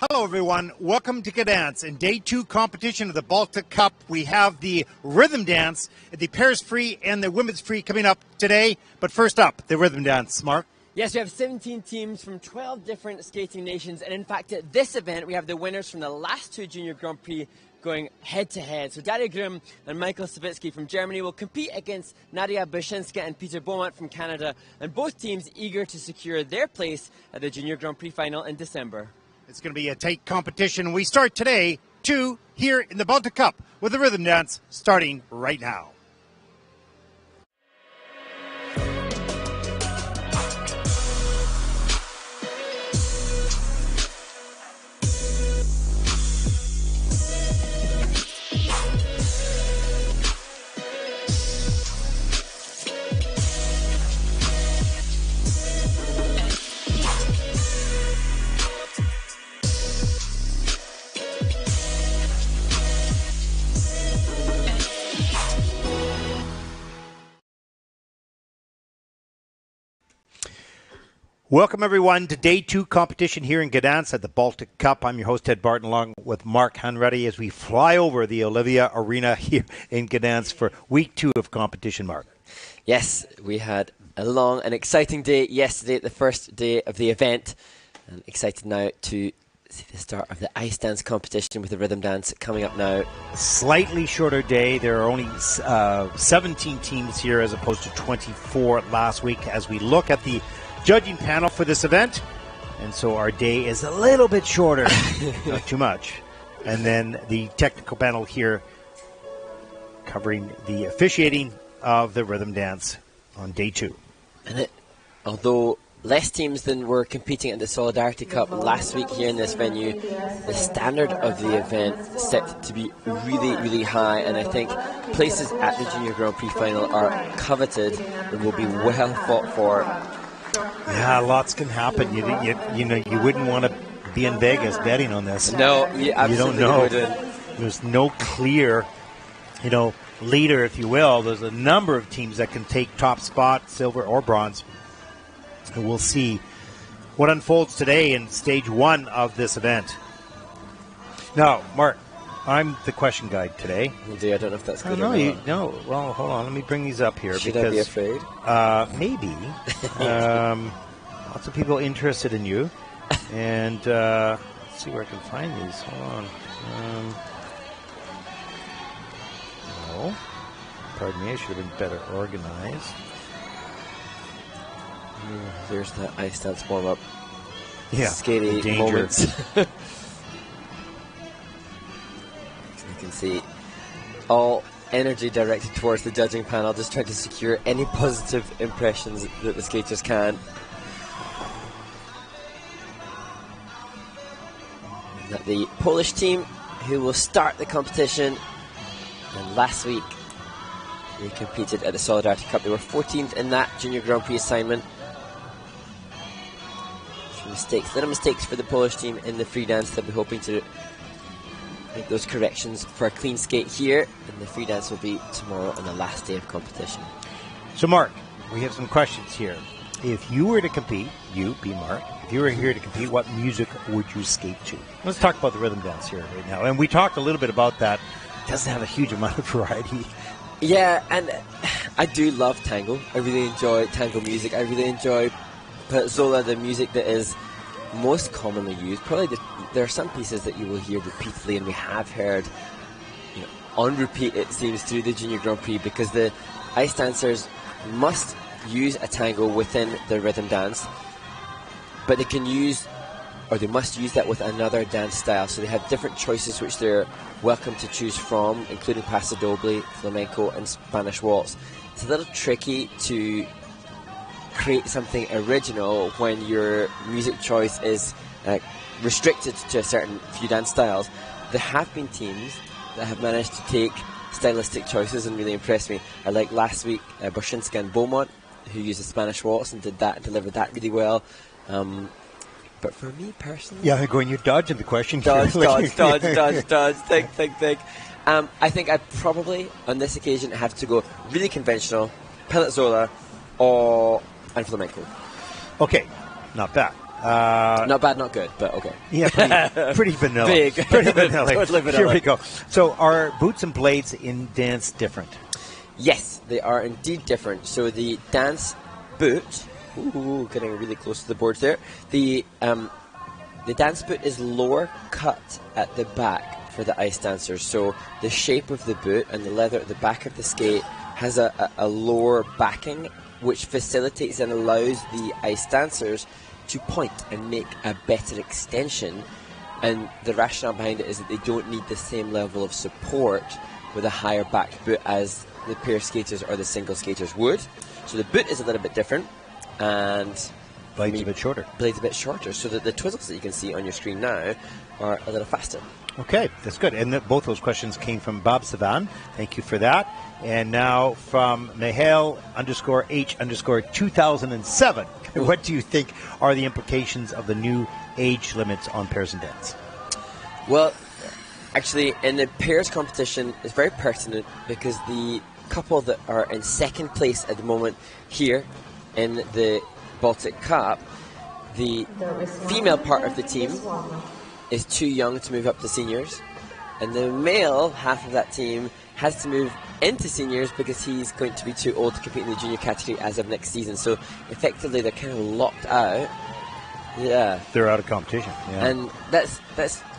Hello, everyone. Welcome to Gdansk. In day 2 competition of the Baltic Cup, we have the rhythm dance, the pairs free and the women's free coming up today. But first up, the rhythm dance. Mark? Yes, we have 17 teams from 12 different skating nations. And in fact, at this event, we have the winners from the last 2 Junior Grand Prix going head-to-head. So Daria Grimm and Michael Savitsky from Germany will compete against Nadia Byshinska and Peter Beaumont from Canada. And both teams eager to secure their place at the Junior Grand Prix final in December. It's going to be a tight competition. We start today, 2, here in the Baltic Cup with the rhythm dance starting right now. Welcome, everyone, to day 2 competition here in Gdansk at the Baltic Cup. I'm your host, Ted Barton, along with Mark Hanratty as we fly over the Olivia Arena here in Gdansk for week 2 of competition, Mark. Yes, we had a long and exciting day yesterday, the first day of the event. And excited now to see the start of the ice dance competition with the rhythm dance coming up now. Slightly shorter day. There are only 17 teams here as opposed to 24 last week as we look at the judging panel for this event, and so our day is a little bit shorter, not too much. And then the technical panel here covering the officiating of the rhythm dance on day 2. And although less teams than were competing at the Solidarity Cup last week here in this venue, the standard of the event is set to be really, really high, and I think places at the Junior Grand Prix final are coveted and will be well fought for. Yeah, lots can happen. You know, you wouldn't want to be in Vegas betting on this. No, you absolutely wouldn't. There's no clear, leader, if you will. There's a number of teams that can take top spot, silver or bronze. And we'll see what unfolds today in stage 1 of this event. Now, Mark, I'm the question guide today. I don't know if that's good or not. No, well, hold on. Let me bring these up here. Should I be afraid? Maybe. Lots of people interested in you. And let's see where I can find these. Hold on. No. Pardon me, I should have been better organized. There's the ice dance warm-up. Yeah. Scary moments. You can see all energy directed towards the judging panel, just trying to secure any positive impressions that the skaters can. And that the Polish team who will start the competition, and last week they competed at the Solidarity Cup. They were 14th in that Junior Grand Prix assignment. Little mistakes for the Polish team in the free dance. They'll be hoping to make those corrections for a clean skate here, and the free dance will be tomorrow on the last day of competition. So, Mark, we have some questions here. If you were to compete, Mark, if you were here to compete, what music would you skate to? Let's talk about the rhythm dance here right now. And we talked a little bit about that. It doesn't have a huge amount of variety. Yeah, and I do love tango. I really enjoy tango music. I really enjoy Zola, the music that is most commonly used. Probably there are some pieces that you will hear repeatedly, and we have heard on repeat, it seems, through the Junior Grand Prix, because the ice dancers must use a tango within the rhythm dance, but they must use that with another dance style. So they have different choices which they're welcome to choose from, including paso doble, flamenco, and Spanish waltz. It's a little tricky to create something original when your music choice is restricted to a certain few dance styles. There have been teams that have managed to take stylistic choices and really impress me. I like last week Byshinska and Beaumont, who used the Spanish waltz and delivered that really well. But for me personally, yeah, going, you're dodging the question. Dodge. Think. I think I'd probably on this occasion have to go really conventional, Pellet Zola, and flamenco. Okay, not bad. Not bad, not good, but okay. Yeah, pretty vanilla. Big. Pretty vanilla. Totally vanilla. Here we go. So are boots and blades in Gdansk different? Yes, they are indeed different. So the dance boot, getting really close to the boards there. The dance boot is lower cut at the back for the ice dancers. So the shape of the boot and the leather at the back of the skate has a lower backing, which facilitates and allows the ice dancers to point and make a better extension. And the rationale behind it is that they don't need the same level of support with a higher backed boot as the pair skaters or the single skaters would. So the boot is a little bit different, and Blades a bit shorter. Blades a bit shorter, so that the twizzles that you can see on your screen now are a little faster. Okay, that's good. And both those questions came from Bob Savan. Thank you for that. And now from Mihail _H _2007. What do you think are the implications of the new age limits on pairs and dance? Well, actually, in the pairs competition, it's very pertinent because the couple that are in second place at the moment here in the Baltic Cup, the female part of the team is too young to move up to seniors, and the male half of that team has to move into seniors because he's going to be too old to compete in the junior category as of next season. So effectively they're kind of locked out. Yeah, they're out of competition. Yeah. And that's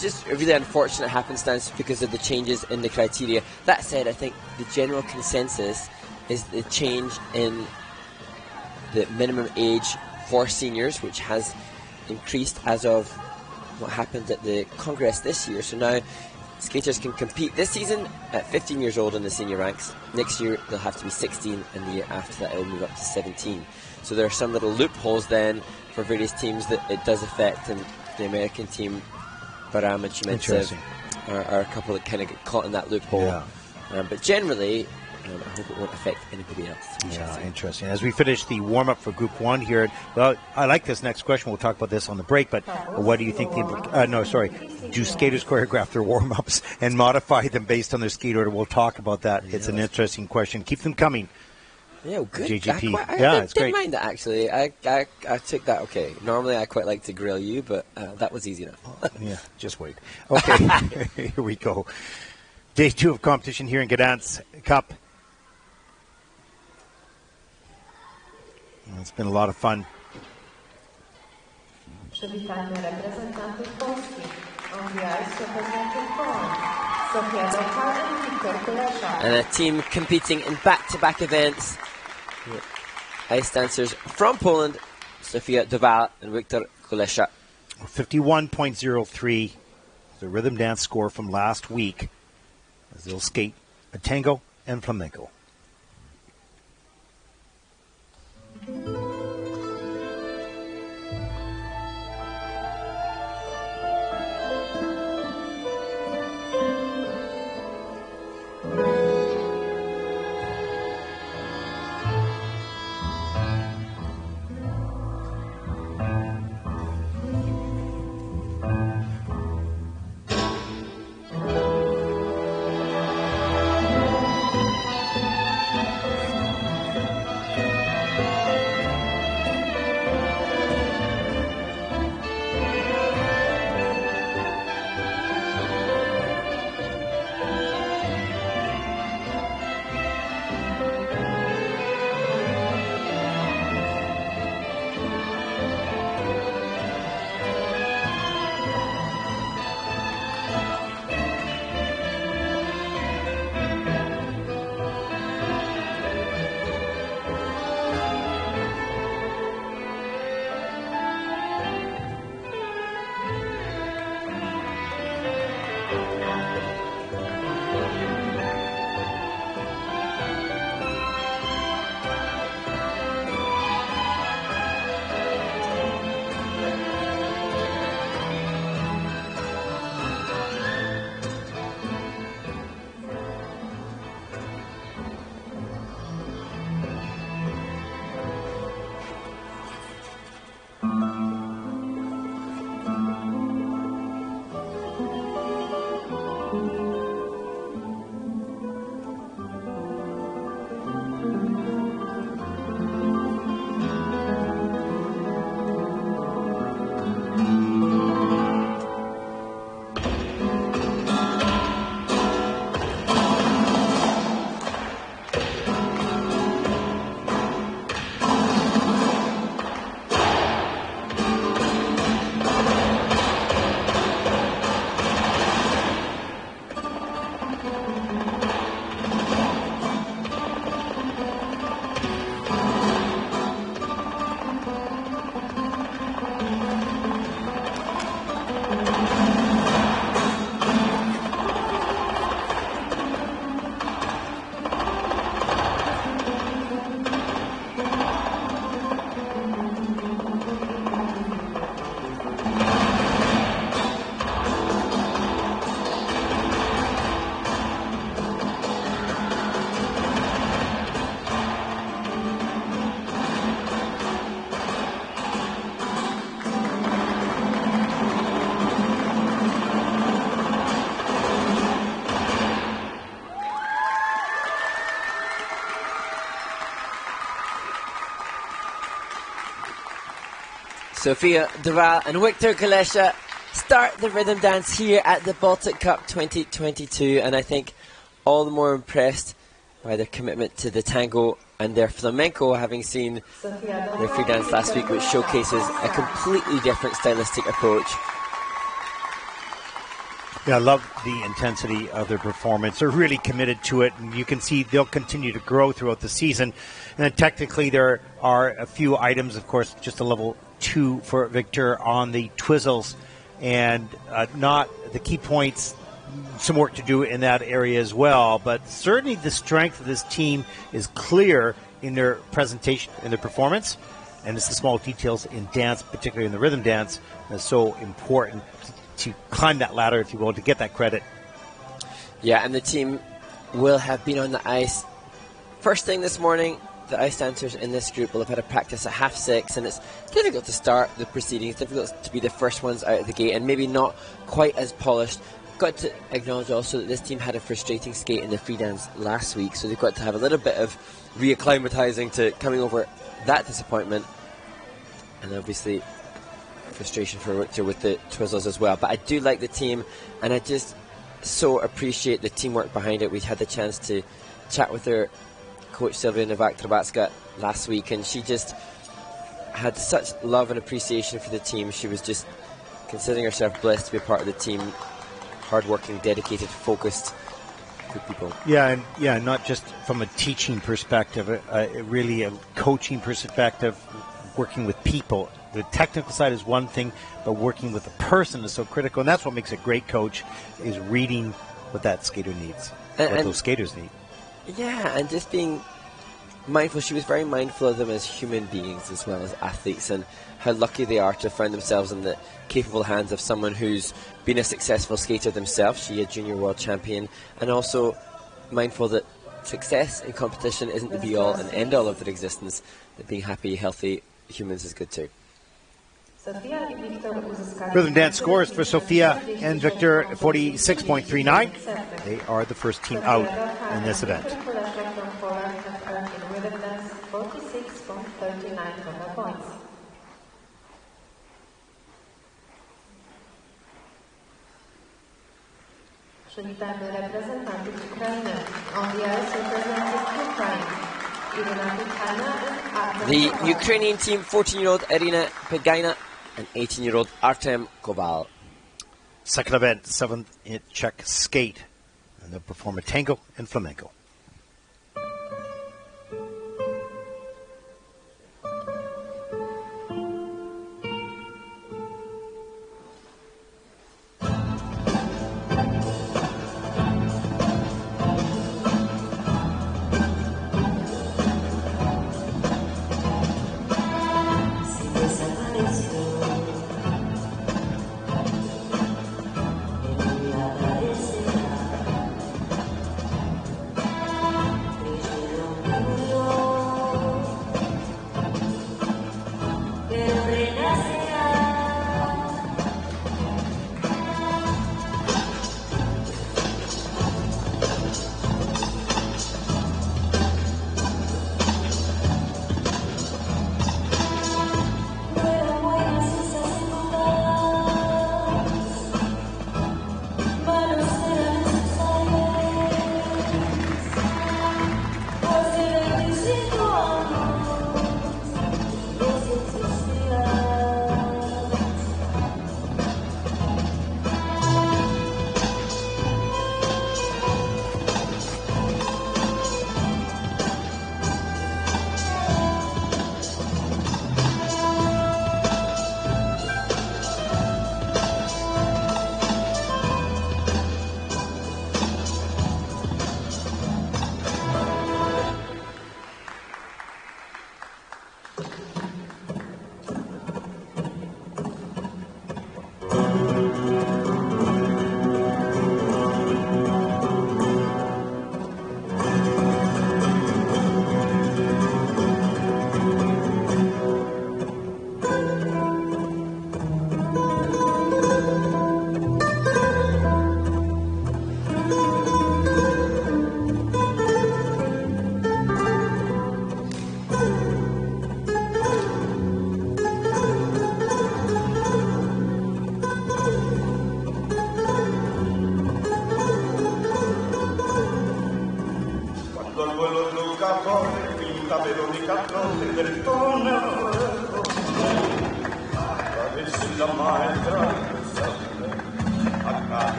just a really unfortunate happenstance because of the changes in the criteria. That said, I think the general consensus is the change in the minimum age for seniors, which has increased as of what happened at the Congress this year. So now skaters can compete this season at 15 years old in the senior ranks. Next year they'll have to be 16, and the year after that it'll move up to 17. So there are some little loopholes then for various teams that it does affect, and the American team, Baram and Chimensev, are a couple that kind of get caught in that loophole. Yeah. But generally, I hope it won't affect anybody else. Yeah, interesting. As we finish the warm-up for Group 1 here, well, I like this next question. We'll talk about this on the break, but what do you think do skaters choreograph their warm-ups and modify them based on their skate order? We'll talk about that. Yeah, it's an interesting question. Keep them coming. Yeah, good. JGP. I didn't mind that, actually. I took that okay. Normally, I quite like to grill you, but that was easy enough. Yeah, just wait. Okay, here we go. Day 2 of competition here in Gdansk Cup. It's been a lot of fun. And a team competing in back-to-back events. Ice dancers from Poland, Sofia Dowal and Wiktor Kulesza. 51.03, the rhythm dance score from last week, as they'll skate a tango and flamenco. Sofia Duval and Victor Kalesha start the rhythm dance here at the Baltic Cup 2022, and I think all the more impressed by their commitment to the tango and their flamenco, having seen their free dance last week, which showcases a completely different stylistic approach. Yeah, I love the intensity of their performance. They're really committed to it, and you can see they'll continue to grow throughout the season. And then technically there are a few items, of course, just a level 2 for Victor on the twizzles, and not the key points, some work to do in that area as well. But certainly the strength of this team is clear in their presentation, in their performance, and it's the small details in dance, particularly in the rhythm dance, that's so important to climb that ladder, if you will, to get that credit. Yeah, and the team will have been on the ice first thing this morning. The ice dancers in this group will have had a practice at 6:30, and it's difficult to start the proceedings, difficult to be the first ones out of the gate, and maybe not quite as polished. Got to acknowledge also that this team had a frustrating skate in the free dance last week, so they've got to have a little bit of reacclimatizing to coming over that disappointment, and obviously frustration for Victor with the twizzles as well. But I do like the team, and I just so appreciate the teamwork behind it. We had the chance to chat with their coach Sylvia Novak-Trubacka last week, and she just had such love and appreciation for the team. She was just considering herself blessed to be a part of the team. Hardworking, dedicated, focused, good people. Yeah, and not just from a teaching perspective, really a coaching perspective, working with people. The technical side is one thing, but working with a person is so critical, and that's what makes a great coach, is reading what that skater needs, what those skaters need. Yeah, and just being mindful. She was very mindful of them as human beings as well as athletes, and how lucky they are to find themselves in the capable hands of someone who's been a successful skater themselves. She a junior world champion, and also mindful that success in competition isn't the be-all and end-all of their existence, that being happy, healthy humans is good too. Rhythm dance scores for Sofia and Victor: 46.39. They are the first team out in this event. Przywitamy reprezentantów Ukrainy. On the ice representing Ukraine, Irina Pekina and Artem. The Ukrainian team, 14-year-old Irina Pekina and 18-year-old Artem Koval. Second event, 7th in Czech skate, and they'll perform a tango and flamenco.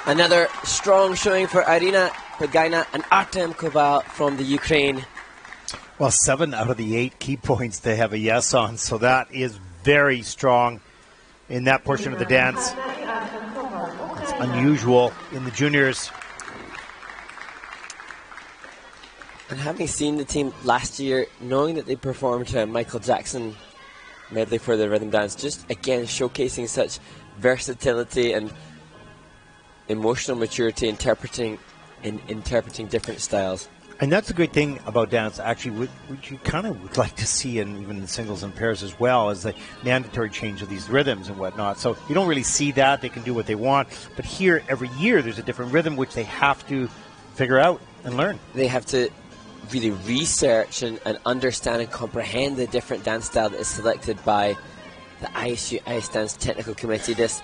Another strong showing for Irina Pegina and Artem Koval from the Ukraine. Well, 7 out of the 8 key points they have a yes on, so that is very strong in that portion of the dance. It's unusual in the juniors. And having seen the team last year, knowing that they performed Michael Jackson medley for the rhythm dance, just again showcasing such versatility and emotional maturity, interpreting different styles. And that's the great thing about dance, actually, which you kind of would like to see in even in singles and pairs as well, is the mandatory change of these rhythms and whatnot. So you don't really see that. They can do what they want. But here, every year, there's a different rhythm which they have to figure out and learn. They have to really research and understand and comprehend the different dance style that is selected by the ISU Ice Dance Technical Committee. This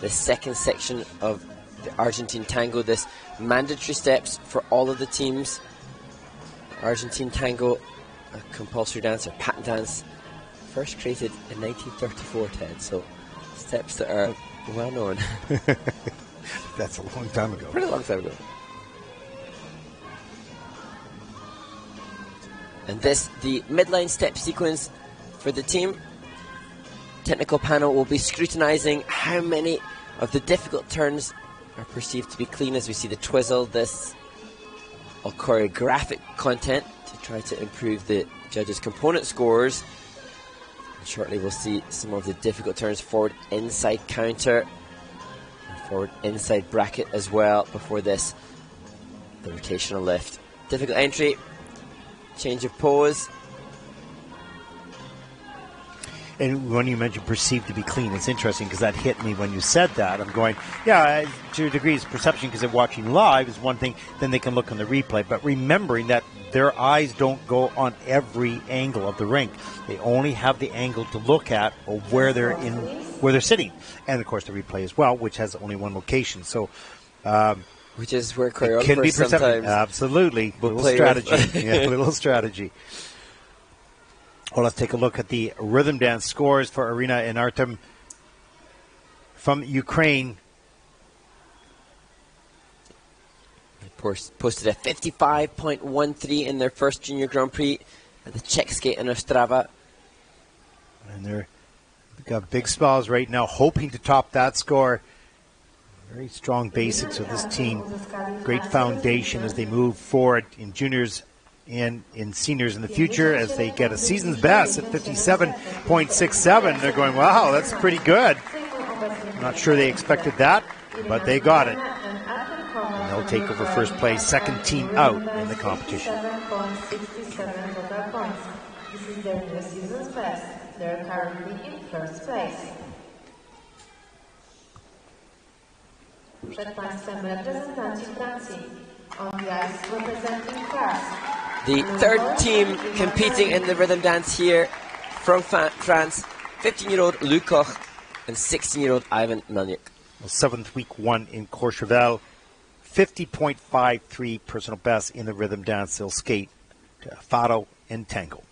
second section of the Argentine Tango, this mandatory steps for all of the teams. Argentine Tango, a compulsory dance or pattern dance, first created in 1934, Ted, so steps that are well known. That's a long time ago. Pretty long time ago. And this, the midline step sequence for the team. Technical panel will be scrutinizing how many of the difficult turns are perceived to be clean, as we see the twizzle, this all choreographic content to try to improve the judges' component scores. And shortly we'll see some of the difficult turns, forward inside counter, and forward inside bracket as well before this, the rotational lift. Difficult entry, change of pose. And when you mentioned perceived to be clean, it's interesting because that hit me when you said that. I'm going, yeah, to a degree, it's perception because they're watching live is one thing. Then they can look on the replay. But remembering that their eyes don't go on every angle of the rink. They only have the angle to look at or where they're sitting. And, of course, the replay as well, which has only one location. So, which is where choreographers can be sometimes absolutely. Will little play strategy. Yeah, a little strategy. Well, let's take a look at the rhythm dance scores for Irina and Artem from Ukraine. They posted a 55.13 in their first Junior Grand Prix at the Czech skate in Ostrava. And they've got big smiles right now, hoping to top that score. Very strong basics of this team. Great foundation as they move forward in juniors and in seniors in the future as they get a season's best at 57.67. They're going, wow, that's pretty good. I'm not sure they expected that, but they got it. And they'll take over first place, second team out in the competition. 7.67 total points. This is their new season's best. They're currently in first place. Przed Państwem reprezentanci Francji. On the ice representing France. The third team competing in the rhythm dance here from France, 15-year-old Luc Koch and 16-year-old Ivan Melnyk. Well, 7th week 1 in Courchevel, 50.53 personal best in the rhythm dance. They'll skate to Fado and Tango.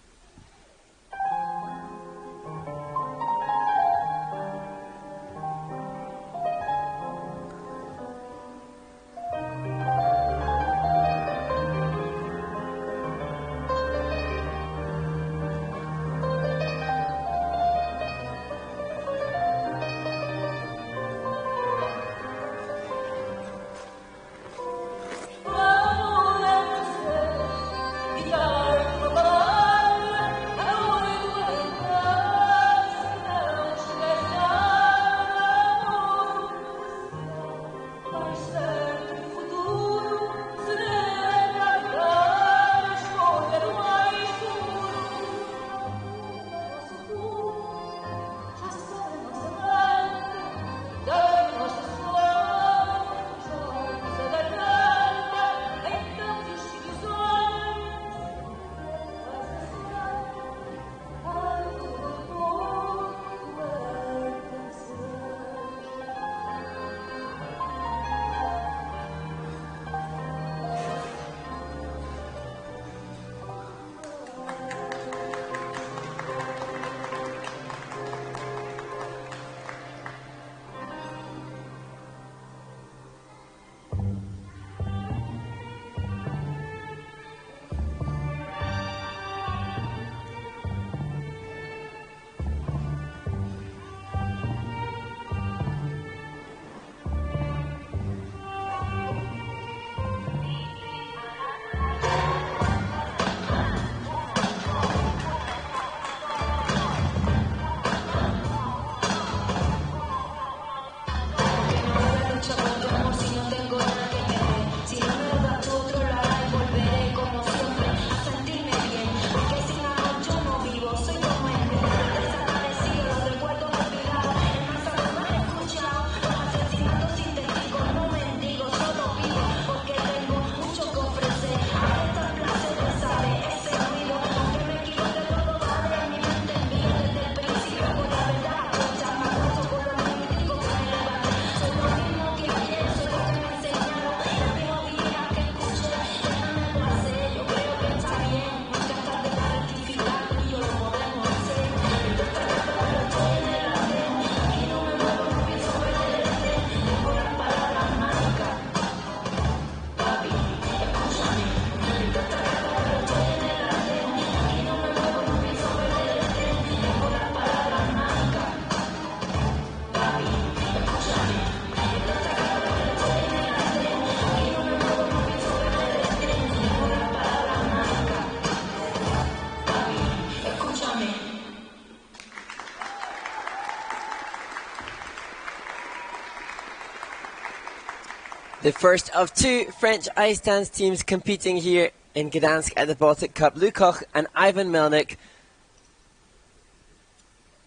The first of two French ice dance teams competing here in Gdansk at the Baltic Cup. Lou Koch and Ivan Melnik.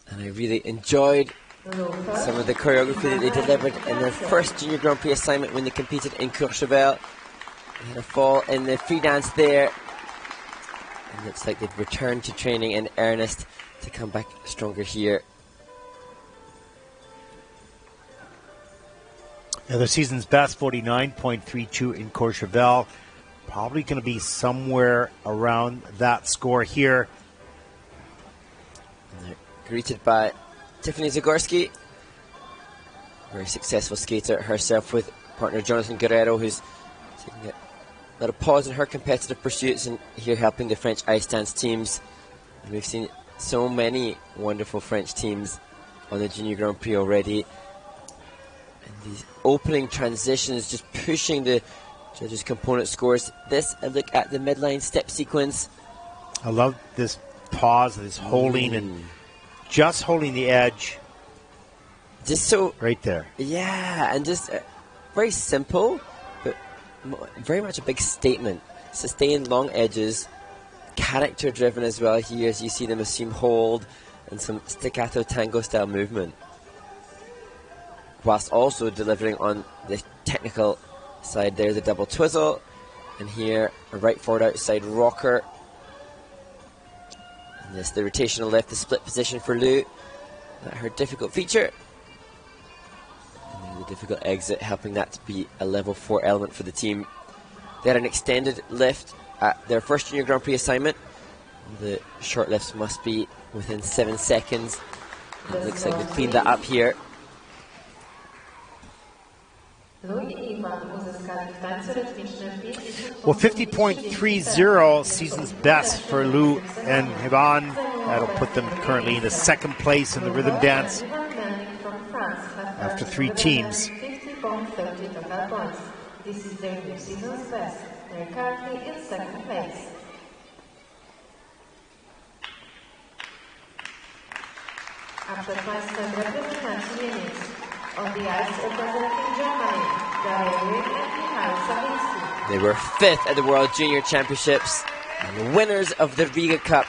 And I really enjoyed some of the choreography that they delivered in their first Junior Grand Prix assignment when they competed in Courchevel. They had a fall in the free dance there. And looks like they've returned to training in earnest to come back stronger here. Yeah, their season's best, 49.32 in Courchevel. Probably going to be somewhere around that score here. And they're greeted by Tiffany Zagorski, very successful skater herself, with partner Jonathan Guerrero, who's taking a little pause in her competitive pursuits and here helping the French ice dance teams. And we've seen so many wonderful French teams on the Junior Grand Prix already. And these opening transitions just pushing the judges' component scores. This, a look at the midline step sequence. I love this pause, this holding and just holding the edge. Just so right there. Yeah, and just very simple, but very much a big statement. Sustained long edges, character driven as well here, as you see them assume hold and some staccato tango style movement, whilst also delivering on the technical side there, the double twizzle, and here a right forward outside rocker. And this, the rotational lift, the split position for Lou, her difficult feature. And then the difficult exit, helping that to be a level 4 element for the team. They had an extended lift at their first Junior Grand Prix assignment. The short lifts must be within 7 seconds. It looks like they've cleaned that up here. Well, 50.30, season's best for Lou and Yerevan. That'll put them currently in the second place in the rhythm dance after 3 teams. This is their new season's best. They're currently in second place. After 5 step representation units, on the ice representing Germany, Yerevan and Mikhail Savinsky. They were 5th at the World Junior Championships and the winners of the Riga Cup.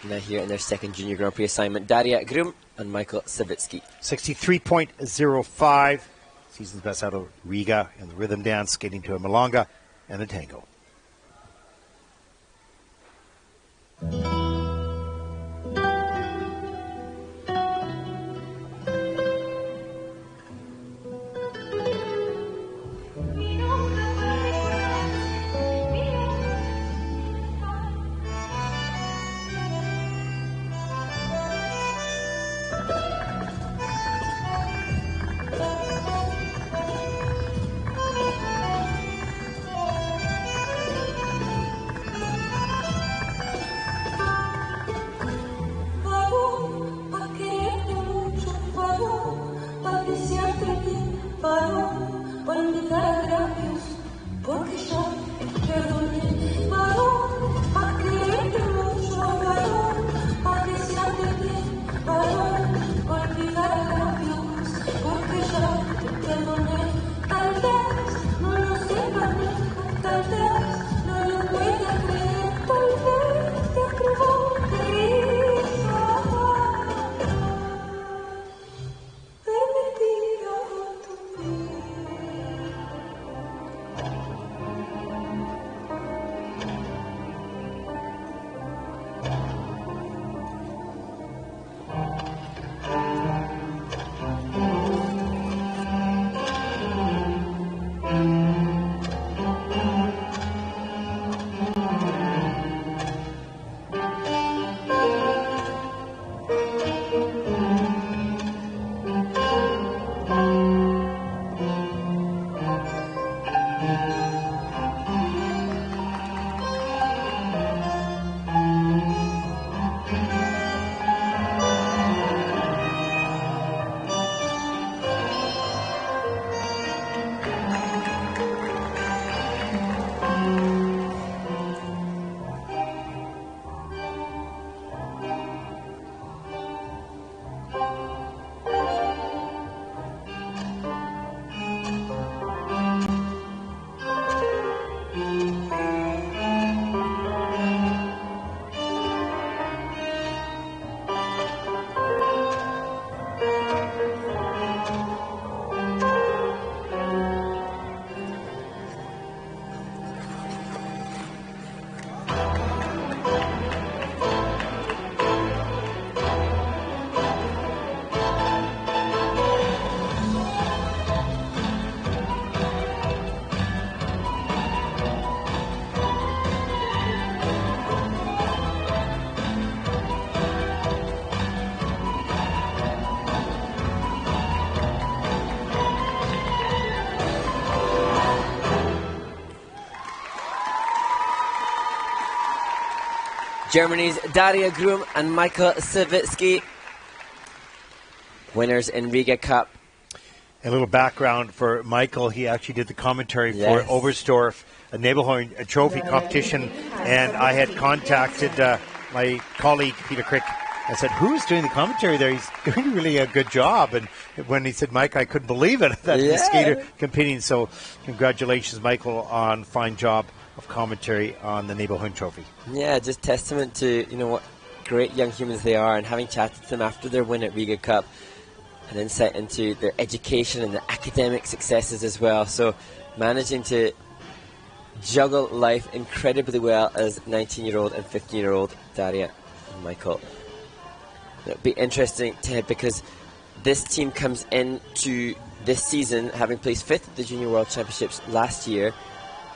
Now here in their second Junior Grand Prix assignment, Daria Grum and Michael Savitsky. 63.05, season's best out of Riga in the rhythm dance, skating to a milonga and a tango. Germany's Daria Grum and Michael Savitsky, winners in Riga Cup. A little background for Michael. He actually did the commentary for Oberstdorf, a Nebelhorn trophy competition, and I had contacted my colleague Peter Crick. I said, who's doing the commentary there? He's doing really a good job. And when he said Mike, I couldn't believe it, that the skater competing. So congratulations, Michael, on fine job of commentary on the Nebelhorn trophy. Yeah, just testament to, what great young humans they are, and having chatted to them after their win at Riga Cup, an insight into their education and their academic successes as well. So managing to juggle life incredibly well as 19-year-old and 15-year-old Daria and Michael. It'll be interesting because this team comes into this season having placed 5th at the Junior World Championships last year,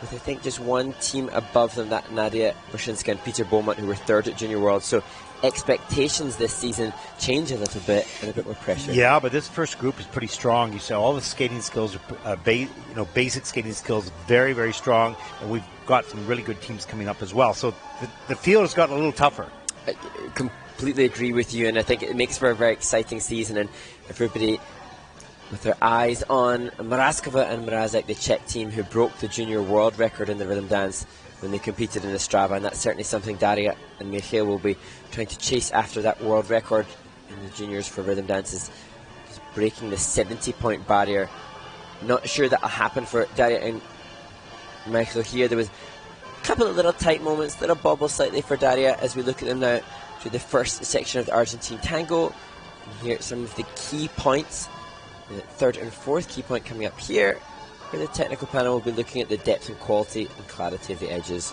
with I think just one team above them, that Nadia Brushinska and Peter Beaumont, who were 3rd at Junior World. So expectations this season change a little bit, and a bit more pressure. Yeah, but this first group is pretty strong. You saw all the skating skills, basic skating skills, very, very strong, and we've got some really good teams coming up as well. So the field has gotten a little tougher. Completely agree with you, and I think it makes for a very exciting season, and everybody with their eyes on Mrazkova and Mrazek, the Czech team who broke the junior world record in the rhythm dance when they competed in Ostrava, and that's certainly something Daria and Michael will be trying to chase after, that world record in the juniors for rhythm dances, breaking the 70-point barrier. Not sure that'll happen for Daria and Michael here. There was a couple of little tight moments, little bobble slightly for Daria as we look at them now through the first section of the Argentine tango. And here are some of the key points. The 3rd and 4th key point coming up here, where the technical panel will be looking at the depth and quality and clarity of the edges.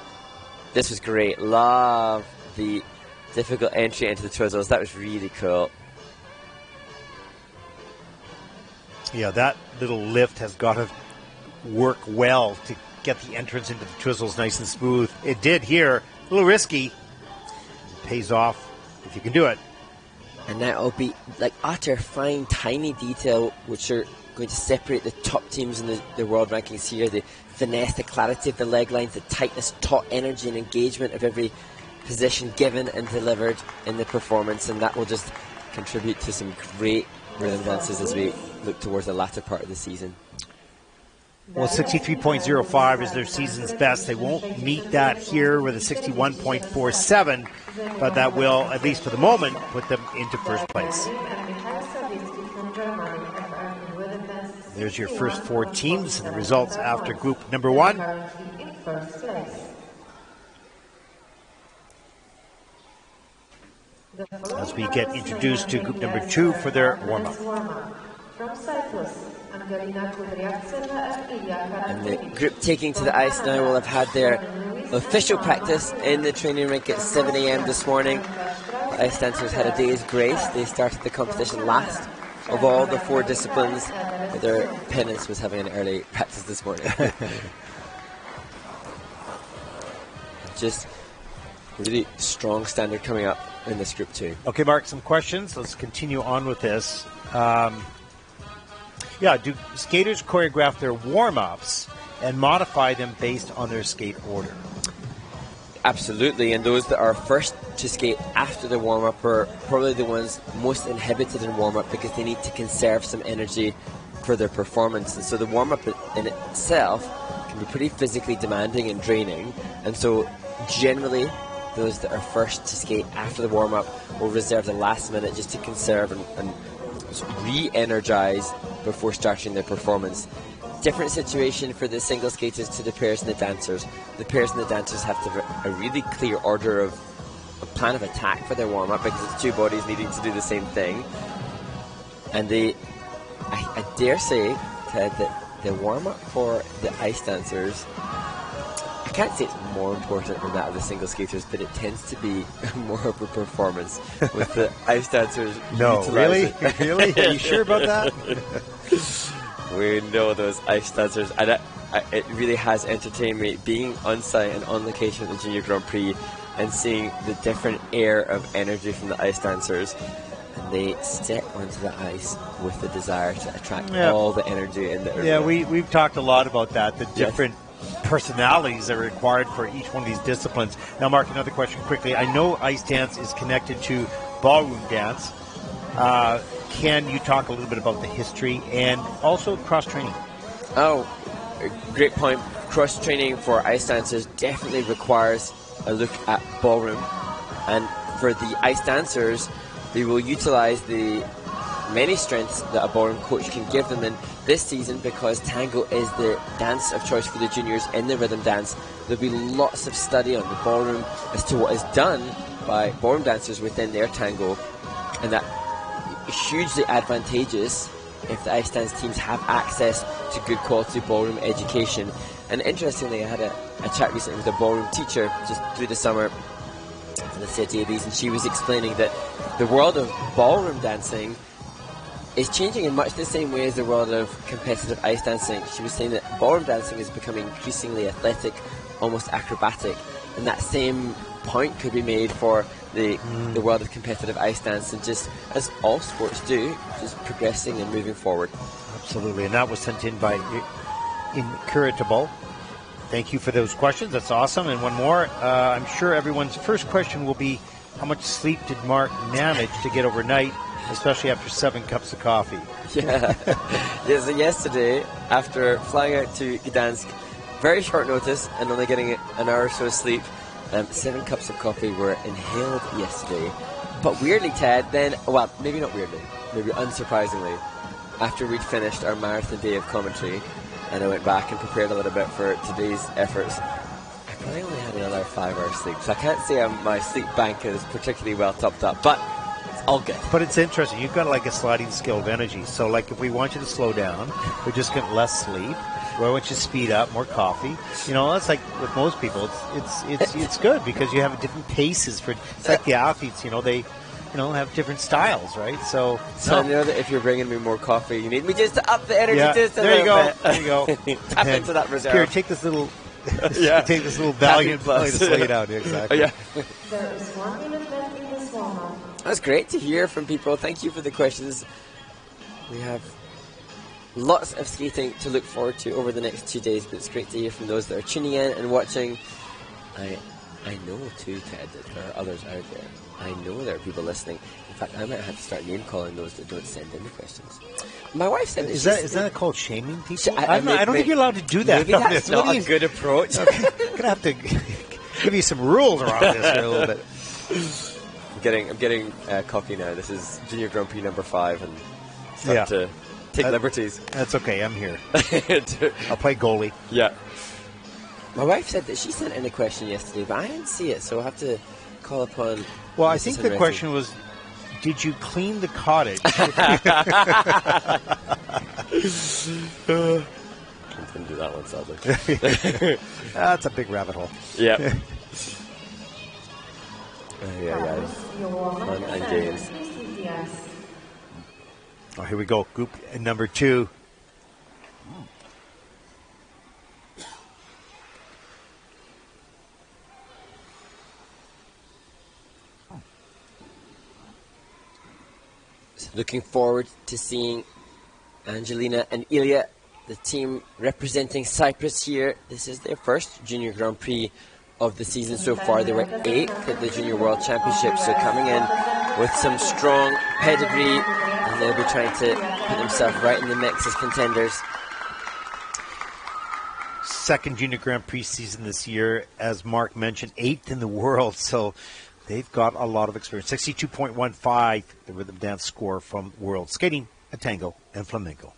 This was great. Love the difficult entry into the twizzles. That was really cool. Yeah, that little lift has got to work well to get the entrance into the twizzles nice and smooth. It did here. A little risky. It pays off if you can do it. And that will be like utter fine, tiny detail, which are going to separate the top teams in the world rankings here. The finesse, the clarity of the leg lines, the tightness, taut energy and engagement of every position given and delivered in the performance. And that will just contribute to some great rhythm dances as we look towards the latter part of the season. Well, 63.05 is their season's best. They won't meet that here with a 61.47, but that will, at least for the moment, put them into first place. There's your first 4 teams and the results after group number 1. As we get introduced to group number 2 for their warm-up. From Cyprus, and the group taking to the ice now will have had their official practice in the training rink at 7 a.m. this morning. The ice dancers had a day's grace. They started the competition last of all the 4 disciplines, but their penance was having an early practice this morning. Just really strong standard coming up in this group too. Okay, Mark, some questions. Let's continue on with this. Do skaters choreograph their warm-ups and modify them based on their skate order? Absolutely, and those that are first to skate after the warm-up are probably the ones most inhibited in warm-up because they need to conserve some energy for their performance. And so the warm-up in itself can be pretty physically demanding and draining, and so generally those that are first to skate after the warm-up will reserve the last minute just to conserve and re-energize before starting their performance. Different situation for the single skaters to the pairs and the dancers. The pairs and the dancers have to have a really clear order of a plan of attack for their warm-up because it's 2 bodies needing to do the same thing. And I dare say, Ted, that the warm-up for the ice dancers, I can't say it's more important than that of the single skaters, but it tends to be more of a performance with the ice dancers. No, really? Really? Are you sure about that? We know those ice dancers, and it really has entertained me being on site and on location at the Junior Grand Prix and seeing the different air of energy from the ice dancers. And they step onto the ice with the desire to attract all the energy in the arena. Yeah, we've talked a lot about that, the different personalities that are required for each one of these disciplines. Now, Mark, another question quickly. I know ice dance is connected to ballroom dance. Can you talk a little bit about the history and also cross-training? Oh, great point. Cross-training for ice dancers definitely requires a look at ballroom. And for the ice dancers, they will utilize the many strengths that a ballroom coach can give them. And this season, because tango is the dance of choice for the juniors in the rhythm dance, there'll be lots of study on the ballroom as to what is done by ballroom dancers within their tango. And that is hugely advantageous if the ice dance teams have access to good quality ballroom education. And interestingly, I had a chat recently with a ballroom teacher just through the summer in the city of these, and she was explaining that the world of ballroom dancing is changing in much the same way as the world of competitive ice dancing. She was saying that ballroom dancing is becoming increasingly athletic, almost acrobatic, and that same point could be made for the world of competitive ice dance, and just as all sports do, just progressing and moving forward. Absolutely, and that was sent in by Incurable. Thank you for those questions. That's awesome. And one more. I'm sure everyone's first question will be, how much sleep did Mark manage to get overnight, especially after 7 cups of coffee? Yeah. So yesterday, after flying out to Gdansk, very short notice and only getting an hour or so of sleep, 7 cups of coffee were inhaled yesterday. But weirdly, Ted, then, well, maybe not weirdly, maybe unsurprisingly, after we'd finished our marathon day of commentary, and I went back and prepared a little bit for today's efforts, I probably only had another 5 hours sleep. So I can't say my sleep bank is particularly well topped up, but it's all good. But it's interesting. You've got like a sliding scale of energy. So like if we want you to slow down, we're just getting less sleep. We want you to speed up, more coffee. You know, that's like with most people. It's good because you have different paces for. It's like the athletes. You know, they have different styles, right? So I know that if you're bringing me more coffee, you need me just to up the energy just a there you little go. bit. There you go. Tap into that reserve. Here, take this little. Take this little Valiant to slow you down. Exactly. There is 1 minute left in this warm-up. That's great to hear from people. Thank you for the questions. We have lots of skating to look forward to over the next 2 days, but it's great to hear from those that are tuning in and watching. I know too, Ted, that there are others out there. I know there are people listening. In fact, I might have to start name calling those that don't send in the questions. My wife said Is that called shaming people? I don't think you're allowed to do that. Maybe that's not a good approach. I'm gonna have to give you some rules around this here a little bit. I'm getting cocky now. This is Junior Grand Prix number 5, and start to take liberties. That's okay. I'm here. I'll play goalie. Yeah. My wife said that she sent in a question yesterday, but I didn't see it, so I'll have to call upon. Well, I think the question was, did you clean the cottage? Couldn't do that one, sadly. That's a big rabbit hole. Yeah. Fun and games. Oh, here we go. Group number 2. Looking forward to seeing Angelina and Ilya, the team representing Cyprus here. This is their first Junior Grand Prix of the season so far. They were 8th at the Junior World Championship, so coming in with some strong pedigree, and they'll be trying to put themselves right in the mix as contenders. Second Junior Grand Prix season this year, as Mark mentioned, 8th in the world, so they've got a lot of experience. 62.15, the rhythm dance score from World Skating, a Tango, and Flamenco.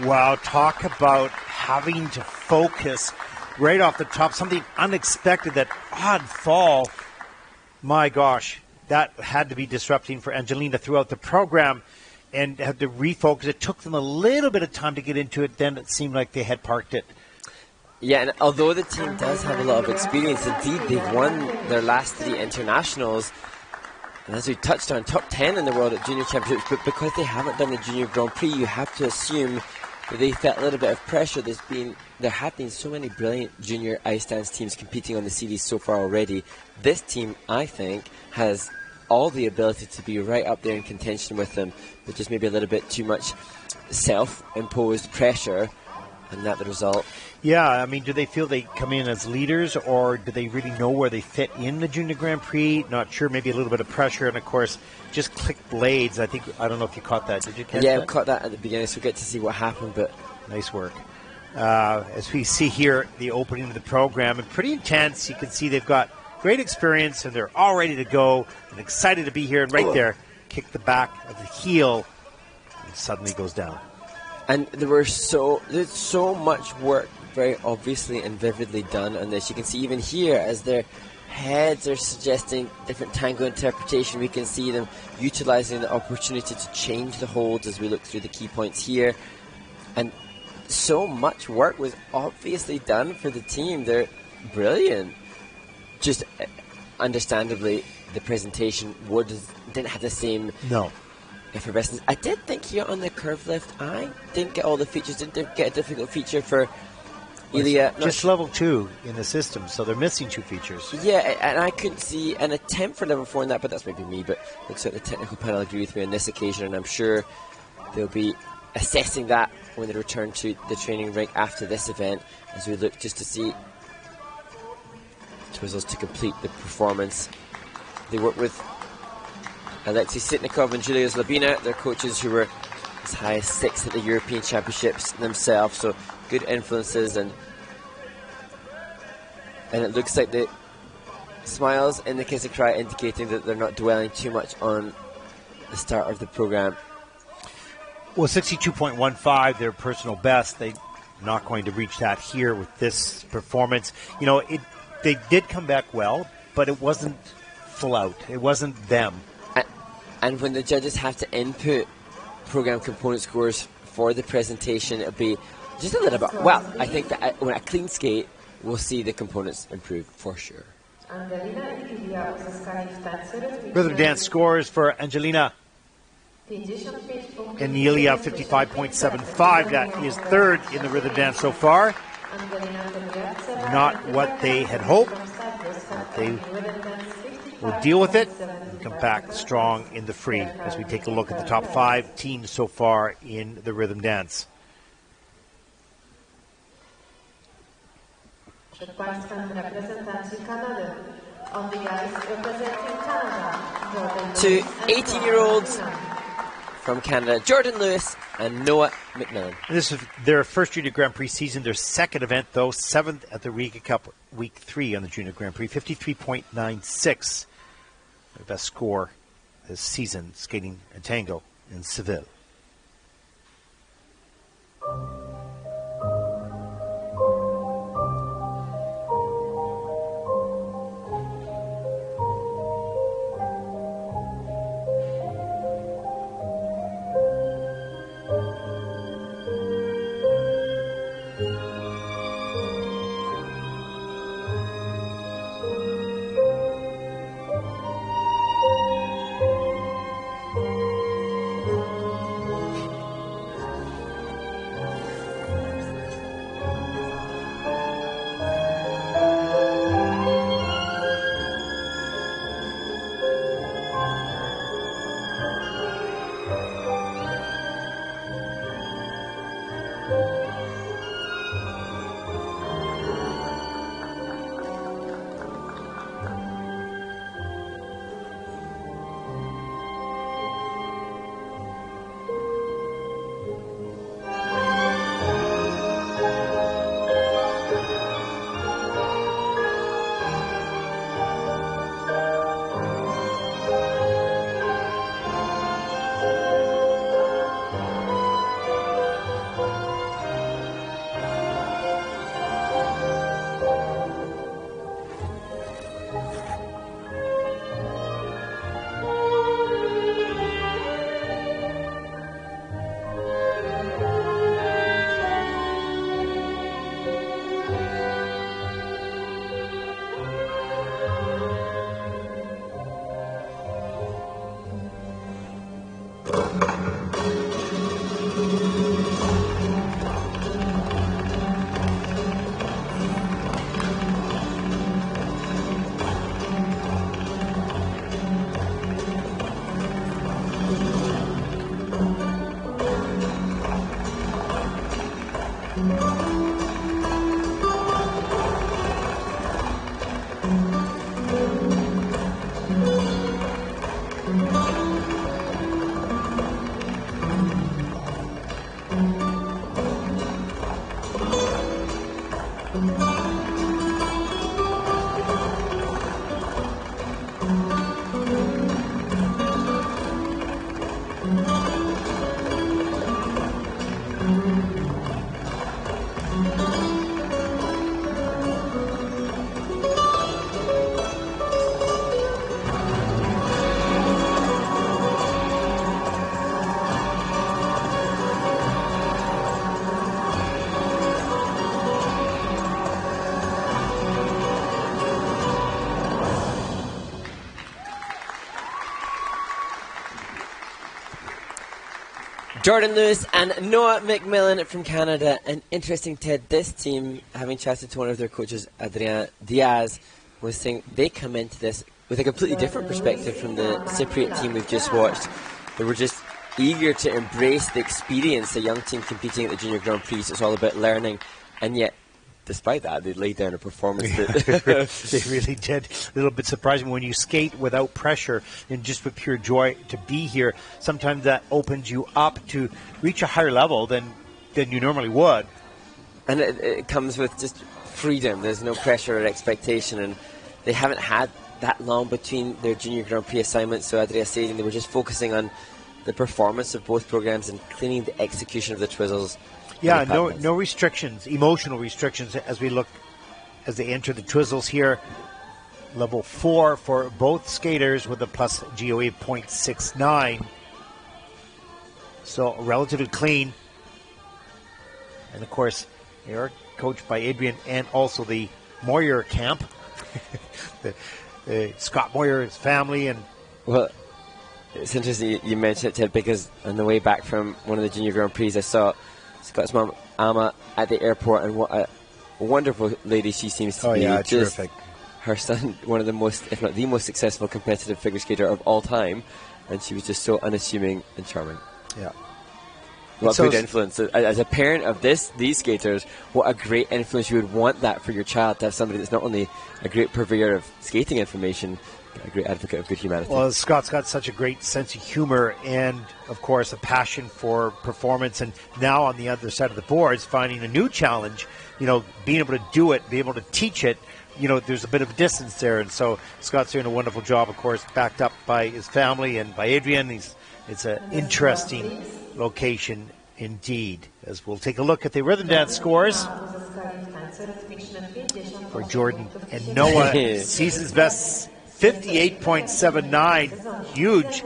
Wow, talk about having to focus right off the top, something unexpected, that odd fall. My gosh, that had to be disrupting for Angelina throughout the program and had to refocus. It took them a little bit of time to get into it, then it seemed like they had parked it. Yeah, and although the team does have a lot of experience, indeed, they've won their last 3 internationals. And as we touched on, top 10 in the world at junior championships, but because they haven't done the junior Grand Prix, you have to assume that they felt a little bit of pressure. There have been so many brilliant junior ice dance teams competing on the series so far already. This team, I think, has all the ability to be right up there in contention with them, but just maybe a little bit too much self-imposed pressure, and that the result. Yeah, I mean, do they feel they come in as leaders, or do they really know where they fit in the Junior Grand Prix? Not sure, maybe a little bit of pressure, and of course, just clicked blades. I don't know if you caught that. Did you catch that? Yeah, I caught that at the beginning, so we get to see what happened, but nice work. As we see here, the opening of the program, and pretty intense. You can see they've got great experience, and they're all ready to go, and excited to be here, and right there, kick the back of the heel, and suddenly goes down. And there's so much work very obviously and vividly done on this. You can see even here as their heads are suggesting different tango interpretation, we can see them utilizing the opportunity to change the holds as we look through the key points here. And so much work was obviously done for the team. They're brilliant. Just understandably, the presentation didn't have the same effervescence. I did think here on the curve lift, I didn't get all the features, didn't get a difficult feature for Ilya. Just level 2 in the system, so they're missing 2 features. Yeah, and I couldn't see an attempt for level 4 in that, but that's maybe me. But looks like the technical panel agree with me on this occasion, and I'm sure they'll be assessing that when they return to the training rink after this event, as we look just to see Twizzles to complete the performance. They work with Alexei Sitnikov and Julia Zlobina, their coaches who were as high as 6th at the European Championships themselves, so good influences, and it looks like the smiles in the kiss and cry indicating that they're not dwelling too much on the start of the program. Well, 62.15, their personal best. They're not going to reach that here with this performance. You know, they did come back well, but it wasn't full out. It wasn't them. And when the judges have to input program component scores for the presentation. It'll be just a little bit. Well, I think that when I clean skate, we'll see the components improve for sure. Rhythm dance scores for Angelina Emilia 55.75. That is third in the rhythm dance so far. Not what they had hoped. They will deal with it and come back strong in the free as we take a look at the top 5 teams so far in the rhythm dance. To 18-year-olds from Canada, Jordan Lewis and Noah McMillan. This is their first Junior Grand Prix season, their second event, though, 7th at the Riga Cup, week 3 on the Junior Grand Prix, 53.96. Their best score this season, skating a tango in Seville. Jordan Lewis and Noah McMillan from Canada. And interesting, Ted, this team, having chatted to one of their coaches, Adrian Diaz, was saying they come into this with a completely different perspective from the Cypriot team we've just watched. They were just eager to embrace the experience, the young team competing at the Junior Grand Prix. So it's all about learning. And yet, despite that, they laid down a performance. They really did. A little bit surprising when you skate without pressure and just with pure joy to be here. Sometimes that opens you up to reach a higher level than you normally would. And it comes with just freedom. There's no pressure or expectation. And they haven't had that long between their Junior Grand Prix assignments. So Adria saying they were just focusing on the performance of both programs and cleaning the execution of the twizzles. Yeah, no restrictions, emotional restrictions as they enter the twizzles here. Level 4 for both skaters with a plus GOE of 0.69. So relatively clean. And of course, they are coached by Adrian and also the Moyer camp. Scott Moyer's family. And well, it's interesting you mentioned it, Ted, because on the way back from one of the Junior Grand Prix, I saw Scott's mom, Amma, at the airport, and what a wonderful lady she seems to be. Yeah, just terrific. Her son, one of the most, if not the most successful competitive figure skater of all time, and she was just so unassuming and charming. Yeah. What a good influence. As a parent of these skaters, what a great influence. You would want that for your child, to have somebody that's not only a great purveyor of skating information, but a great advocate of good humanity. Well, Scott's got such a great sense of humor and, of course, a passion for performance. And now on the other side of the boards, finding a new challenge, being able to do it, be able to teach it, there's a bit of a distance there. And so Scott's doing a wonderful job, of course, backed up by his family and by Adrian. It's an interesting location indeed, as we'll take a look at the rhythm dance scores for Jordan and Noah. Season's best 58.79, huge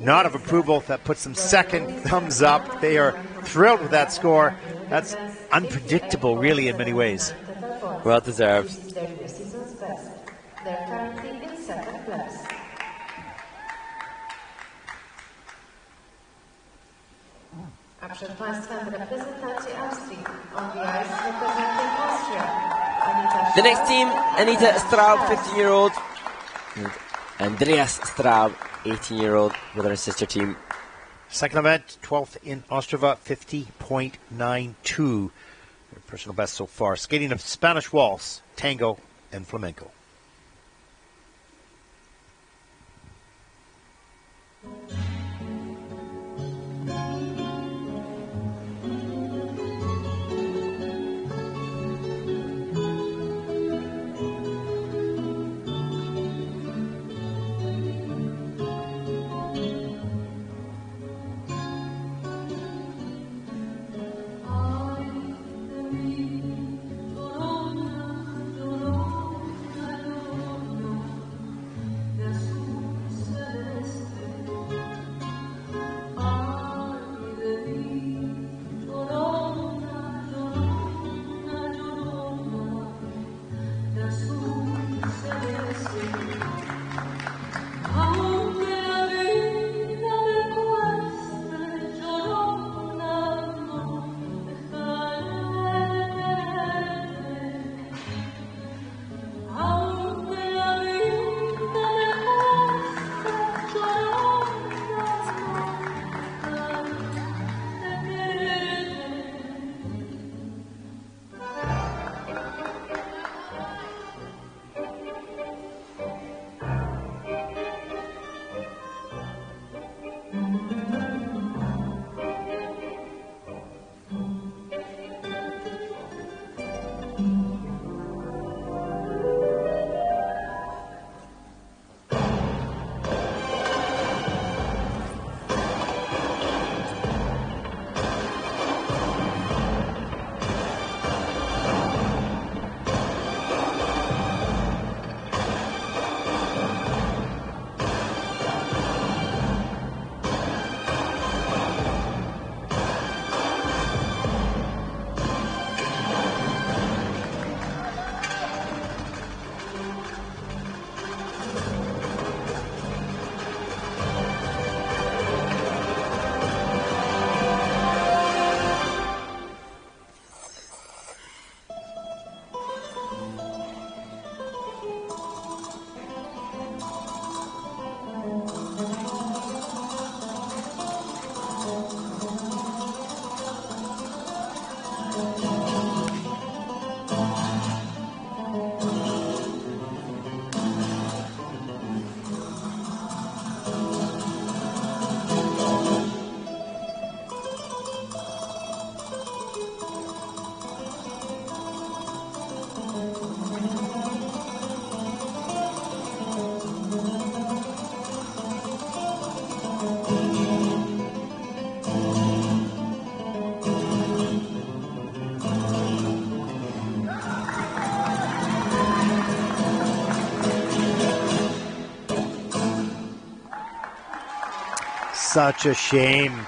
nod of approval. That puts them second, thumbs up. They are thrilled with that score. That's unpredictable, really, in many ways. Well deserved. They're currently in second place. A przed Państwem reprezentacji Austrii on the ice representing Austria. The next team, Anita Straub, 15-year-old, and Andreas Straub, 18-year-old, with her sister team. Second event, 12th in Ostrava, 50.92. Their personal best so far. Skating of Spanish waltz, tango, and flamenco. Such a shame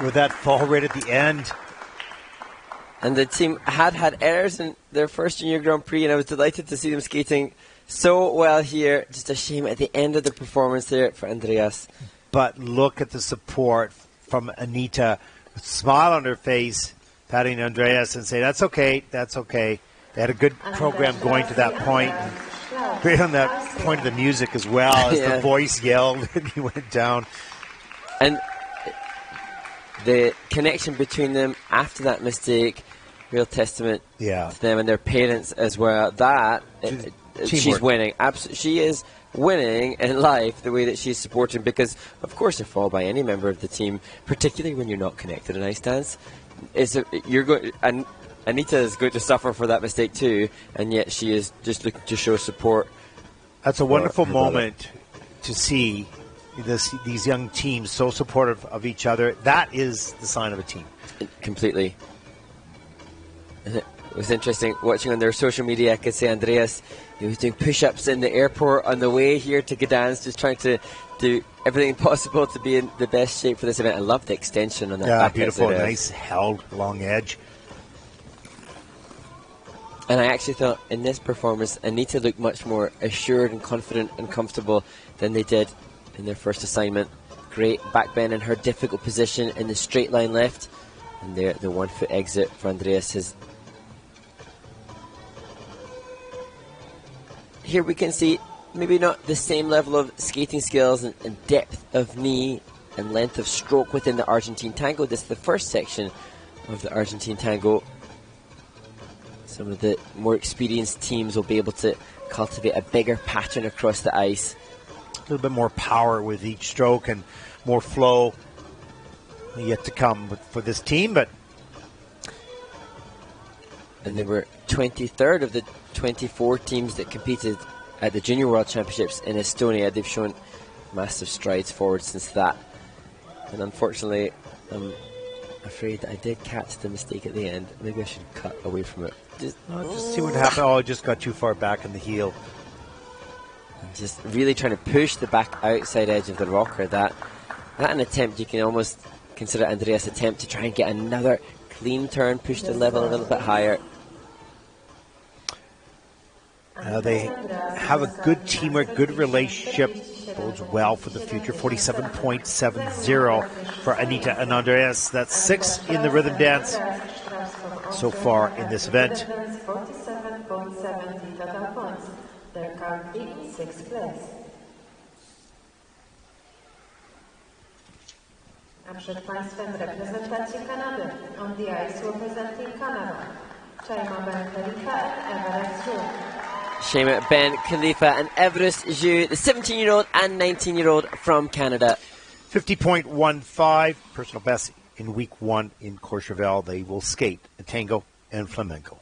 With that fall right at the end. And the team had errors in their first Junior Grand Prix, and I was delighted to see them skating so well here. Just a shame at the end of the performance there for Andreas. But look at the support from Anita. Smile on her face, patting Andreas and say, that's okay, that's okay. They had a good program going to that point. Great on that point of the music as well, as the voice yelled and he went down. And the connection between them after that mistake, real testament to them and their parents as well. That she's winning. She is winning in life the way that she's supporting, because of course a fall by any member of the team, particularly when you're not connected in ice dance, and Anita is going to suffer for that mistake too, and yet she is just looking to show support. That's a wonderful moment to see these young teams so supportive of each other. That is the sign of a team. Completely. It was interesting watching on their social media. I could say Andreas, he was doing push-ups in the airport on the way here to Gdansk, just trying to do everything possible to be in the best shape for this event. I love the extension on that back. Beautiful, nice held long edge. And I actually thought in this performance, Anita looked much more assured and confident and comfortable than they did in their first assignment. Great back bend in her difficult position in the straight line left. And there, the 1 foot exit for Andreas. Here we can see maybe not the same level of skating skills and depth of knee and length of stroke within the Argentine tango. This is the first section of the Argentine tango. Some of the more experienced teams will be able to cultivate a bigger pattern across the ice. A little bit more power with each stroke and more flow yet to come for this team. And they were 23rd of the 24 teams that competed at the Junior World Championships in Estonia. They've shown massive strides forward since that. And unfortunately, I'm afraid I did catch the mistake at the end. Maybe I should cut away from it. Just see what happened. Oh, it just got too far back in the heel. And just really trying to push the back outside edge of the rocker. That an attempt, you can almost consider Andreas' attempt to try and get another clean turn, push the level a little bit higher. They have a good teamwork, good relationship. Bodes well for the future. 47.70 for Anita and Andreas. That's 6 in the rhythm dance so far in this event. 47.70 total points. They're currently in 6th place. A przed Państwem reprezentacji Kanady. On the ice representing Canada, Shema Ben Khalifa and Everest Zhu. Shema Ben Khalifa and Everest Zhu, the 17-year-old and 19-year-old from Canada. 50.15 personal best in week 1 in Courchevel. They will skate a tango and flamenco.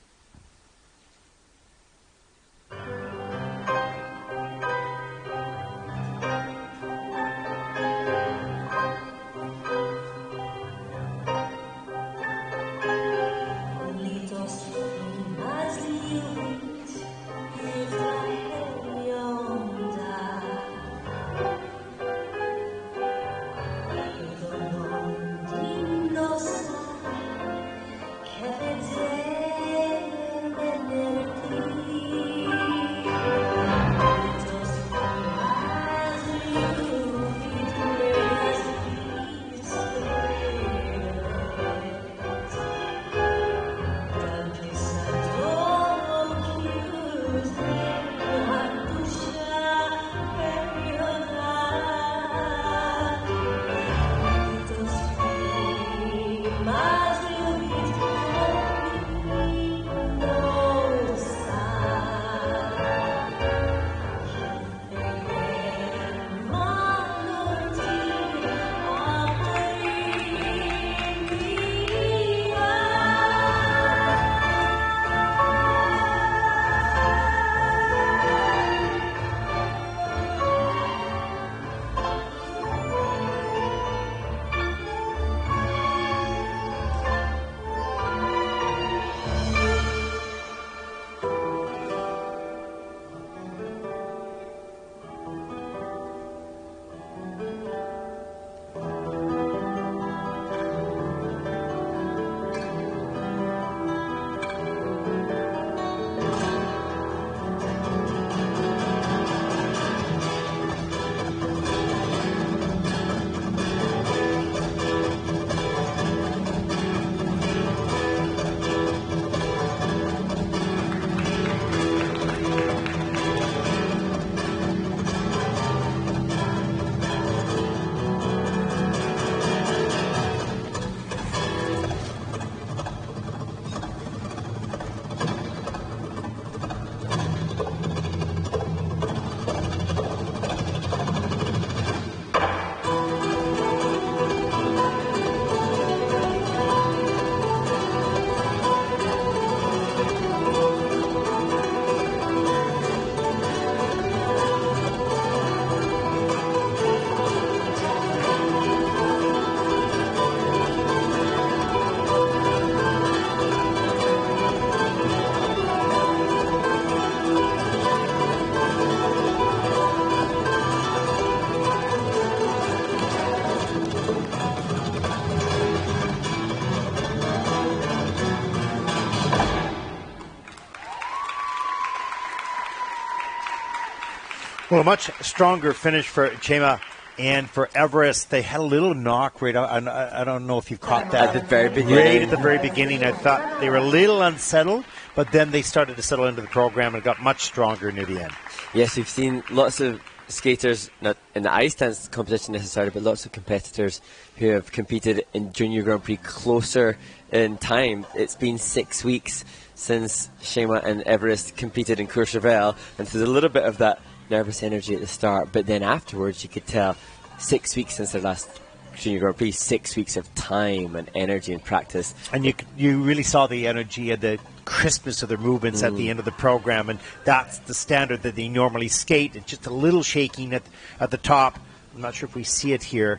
Well, a much stronger finish for Chema and for Everest. They had a little knock right out. I don't know if you caught that. At the very beginning. Right at the very beginning. I thought they were a little unsettled, but then they started to settle into the program and got much stronger near the end. Yes, we've seen lots of skaters, not in the ice dance competition necessarily, but lots of competitors who have competed in Junior Grand Prix closer in time. It's been 6 weeks since Chema and Everest competed in Courchevel, and so there's a little bit of that nervous energy at the start, but then afterwards you could tell 6 weeks since their last Junior Grand Prix, 6 weeks of time and energy and practice. And you really saw the energy and the crispness of their movements at the end of the program, and that's the standard that they normally skate. It's just a little shaking at the top. I'm not sure if we see it here.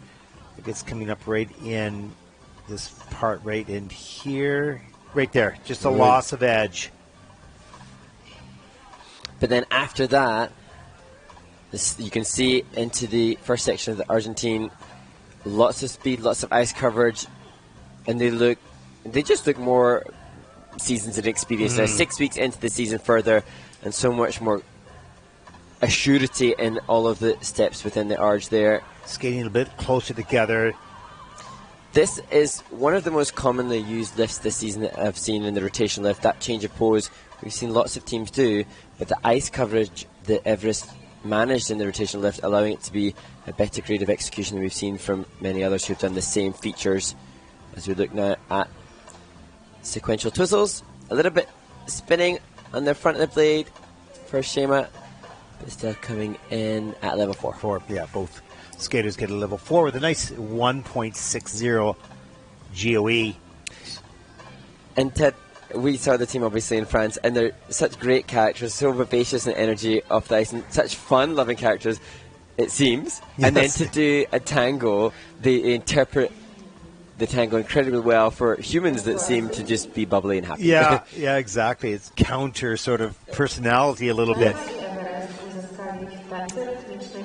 I think it's coming up right in this part right in here. Right there. Just a loss of edge. But then after that, you can see into the first section of the Argentine, lots of speed, lots of ice coverage, and they just look more seasons and experience. Now 6 weeks into the season further, and so much more assurity in all of the steps within the Arg there. Skating a bit closer together. This is one of the most commonly used lifts this season that I've seen in the rotation lift, that change of pose. We've seen lots of teams do, but the ice coverage that Everest managed in the rotational lift, allowing it to be a better grade of execution than we've seen from many others who've done the same features. As we look now at sequential twizzles, a little bit spinning on the front of the blade for Chema, but still coming in at level 4. Yeah, both skaters get a level 4 with a nice 1.60 GOE. And Ted, we saw the team obviously in France, and they're such great characters, so vivacious in energy off the ice, and such fun-loving characters, it seems. Yes. And then to do a tango, they interpret the tango incredibly well for humans that seem to just be bubbly and happy. Yeah, yeah, exactly. It's counter sort of personality a little bit.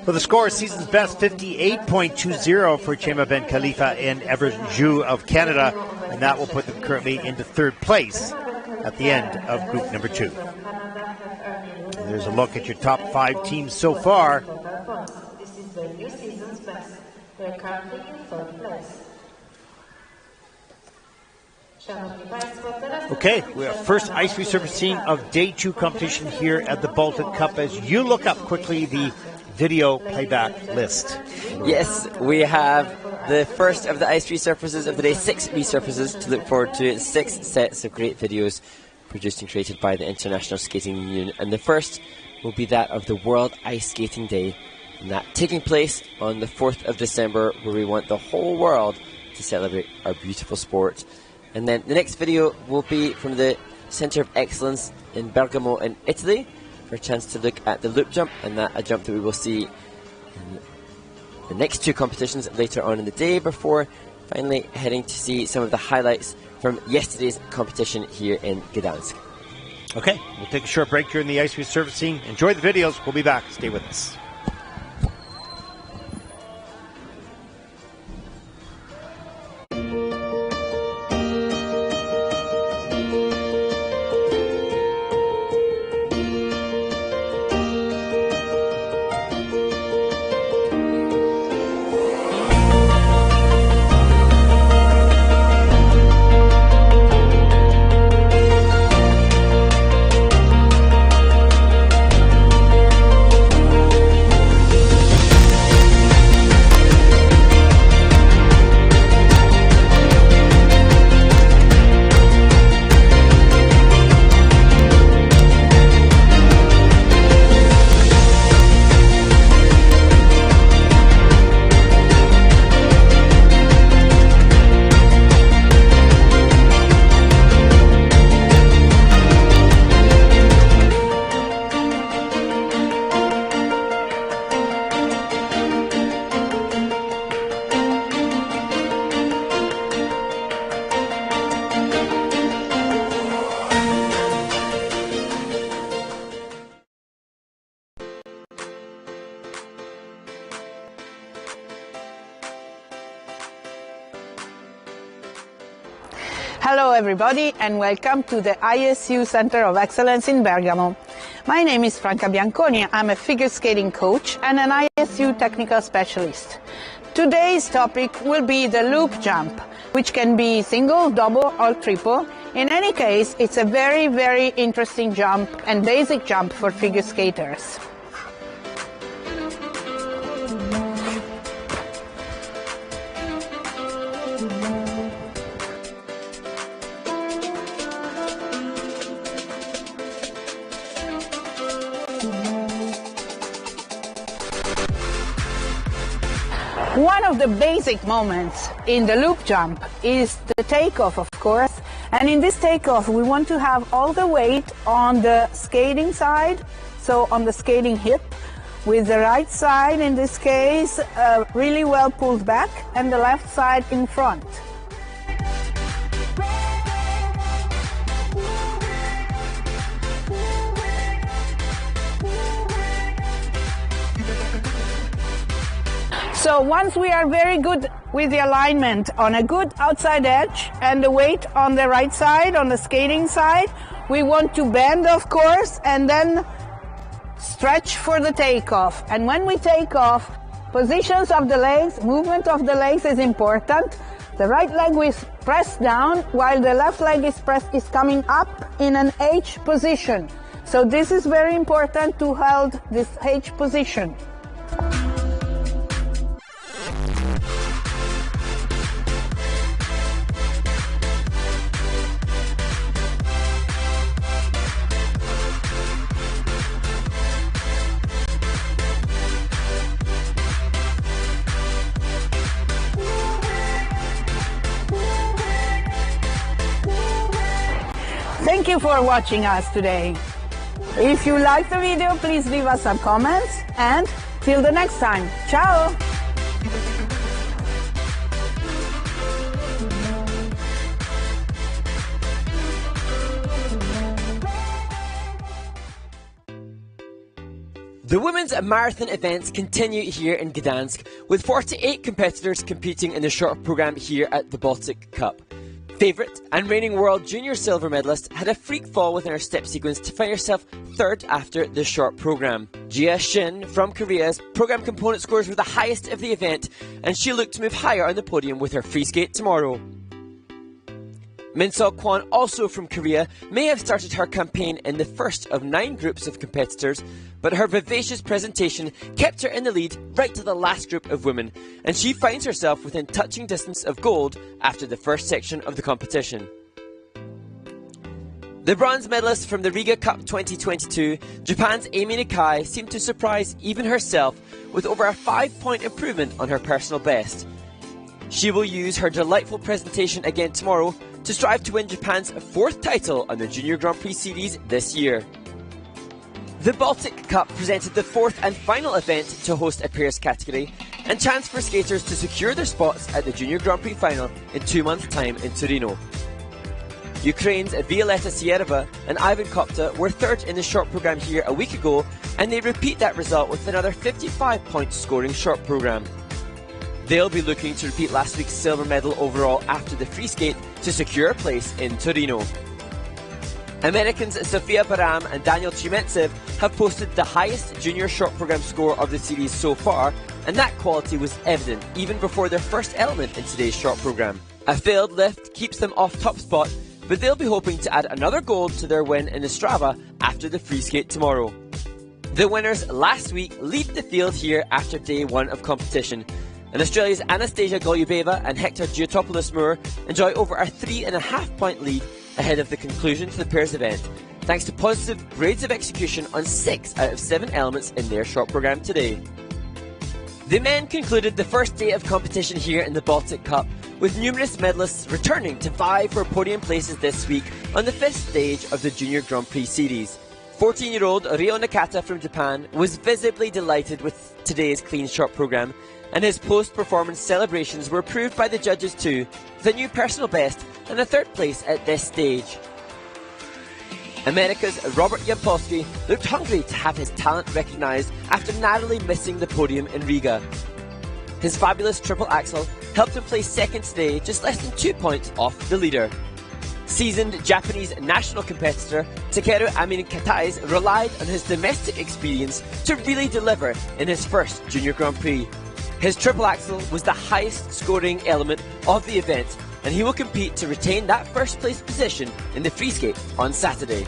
Well, the score is season's best, 58.20 for Chema Ben Khalifa and Everest Jou of Canada, and that will put them currently into third place at the end of group number 2. And there's a look at your top 5 teams so far. This is the new season's best. They're currently in third place. Okay, we have first ice resurfacing of day 2 competition here at the Baltic Cup. As you look up quickly the video playback list. Yes, we have the first of the ice resurfaces of the day, 6 resurfaces to look forward to, 6 sets of great videos produced and created by the International Skating Union. And the first will be that of the World Ice Skating Day, and that taking place on the 4th of December, where we want the whole world to celebrate our beautiful sport. And then the next video will be from the Centre of Excellence in Bergamo in Italy, for a chance to look at the loop jump, and that a jump that we will see in the next 2 competitions later on in the day, before finally heading to see some of the highlights from yesterday's competition here in Gdansk. Okay, we'll take a short break here in the ice resurfacing. Enjoy the videos. We'll be back. Stay with us. Hello everybody and welcome to the ISU Center of Excellence in Bergamo. My name is Franca Bianconi. I'm a figure skating coach and an ISU technical specialist. Today's topic will be the loop jump, which can be single, double or triple. In any case, it's a very, very interesting jump and basic jump for figure skaters. One of the basic moments in the loop jump is the takeoff, of course. And in this takeoff, we want to have all the weight on the skating side, so on the skating hip, with the right side, in this case, really well pulled back, and the left side in front. So once we are very good with the alignment on a good outside edge and the weight on the right side, on the skating side, we want to bend, of course, and then stretch for the takeoff. And when we take off, positions of the legs, movement of the legs is important. The right leg is pressed down while the left leg is coming up in an H position. So this is very important to hold this H position. Thank you for watching us today. If you liked the video, please leave us some comments, and till the next time, ciao! The women's marathon events continue here in Gdansk, with 48 competitors competing in the short programme here at the Baltic Cup. Favourite and reigning world junior silver medalist had a freak fall within her step sequence to find herself third after the short programme. Jia Shin from Korea's programme component scores were the highest of the event, and she looked to move higher on the podium with her free skate tomorrow. Min-Seok Kwon, also from Korea, may have started her campaign in the first of 9 groups of competitors, but her vivacious presentation kept her in the lead right to the last group of women, and she finds herself within touching distance of gold after the first section of the competition. The bronze medalist from the Riga Cup 2022, Japan's Amy Nakai, seemed to surprise even herself with over a 5-point improvement on her personal best. She will use her delightful presentation again tomorrow to strive to win Japan's 4th title on the Junior Grand Prix Series this year. The Baltic Cup presented the 4th and final event to host a pairs category, and chance for skaters to secure their spots at the Junior Grand Prix final in 2 months' time in Torino. Ukraine's Violeta Siereva and Ivan Kopta were third in the short programme here a week ago, and they repeat that result with another 55-point scoring short programme. They'll be looking to repeat last week's silver medal overall after the free skate to secure a place in Torino. Americans Sofia Baram and Daniel Chimentsev have posted the highest junior short programme score of the series so far, and that quality was evident even before their first element in today's short programme. A failed lift keeps them off top spot, but they'll be hoping to add another gold to their win in Ostrava after the free skate tomorrow. The winners last week lead the field here after day 1 of competition, and Australia's Anastasia Golubayeva and Hector Giotopoulos-Moore enjoy over a 3.5-point lead ahead of the conclusion to the pairs event, thanks to positive grades of execution on 6 out of 7 elements in their short programme today. The men concluded the first day of competition here in the Baltic Cup, with numerous medalists returning to vie for podium places this week on the 5th stage of the Junior Grand Prix Series. 14-year-old Ryo Nakata from Japan was visibly delighted with today's clean short programme, and his post-performance celebrations were approved by the judges too, with a new personal best and a 3rd place at this stage. America's Robert Yampolsky looked hungry to have his talent recognised after narrowly missing the podium in Riga. His fabulous triple axel helped him place 2nd today, just less than 2 points off the leader. Seasoned Japanese national competitor Takeru Katais relied on his domestic experience to really deliver in his first Junior Grand Prix. His triple axel was the highest scoring element of the event, and he will compete to retain that first place position in the free skate on Saturday.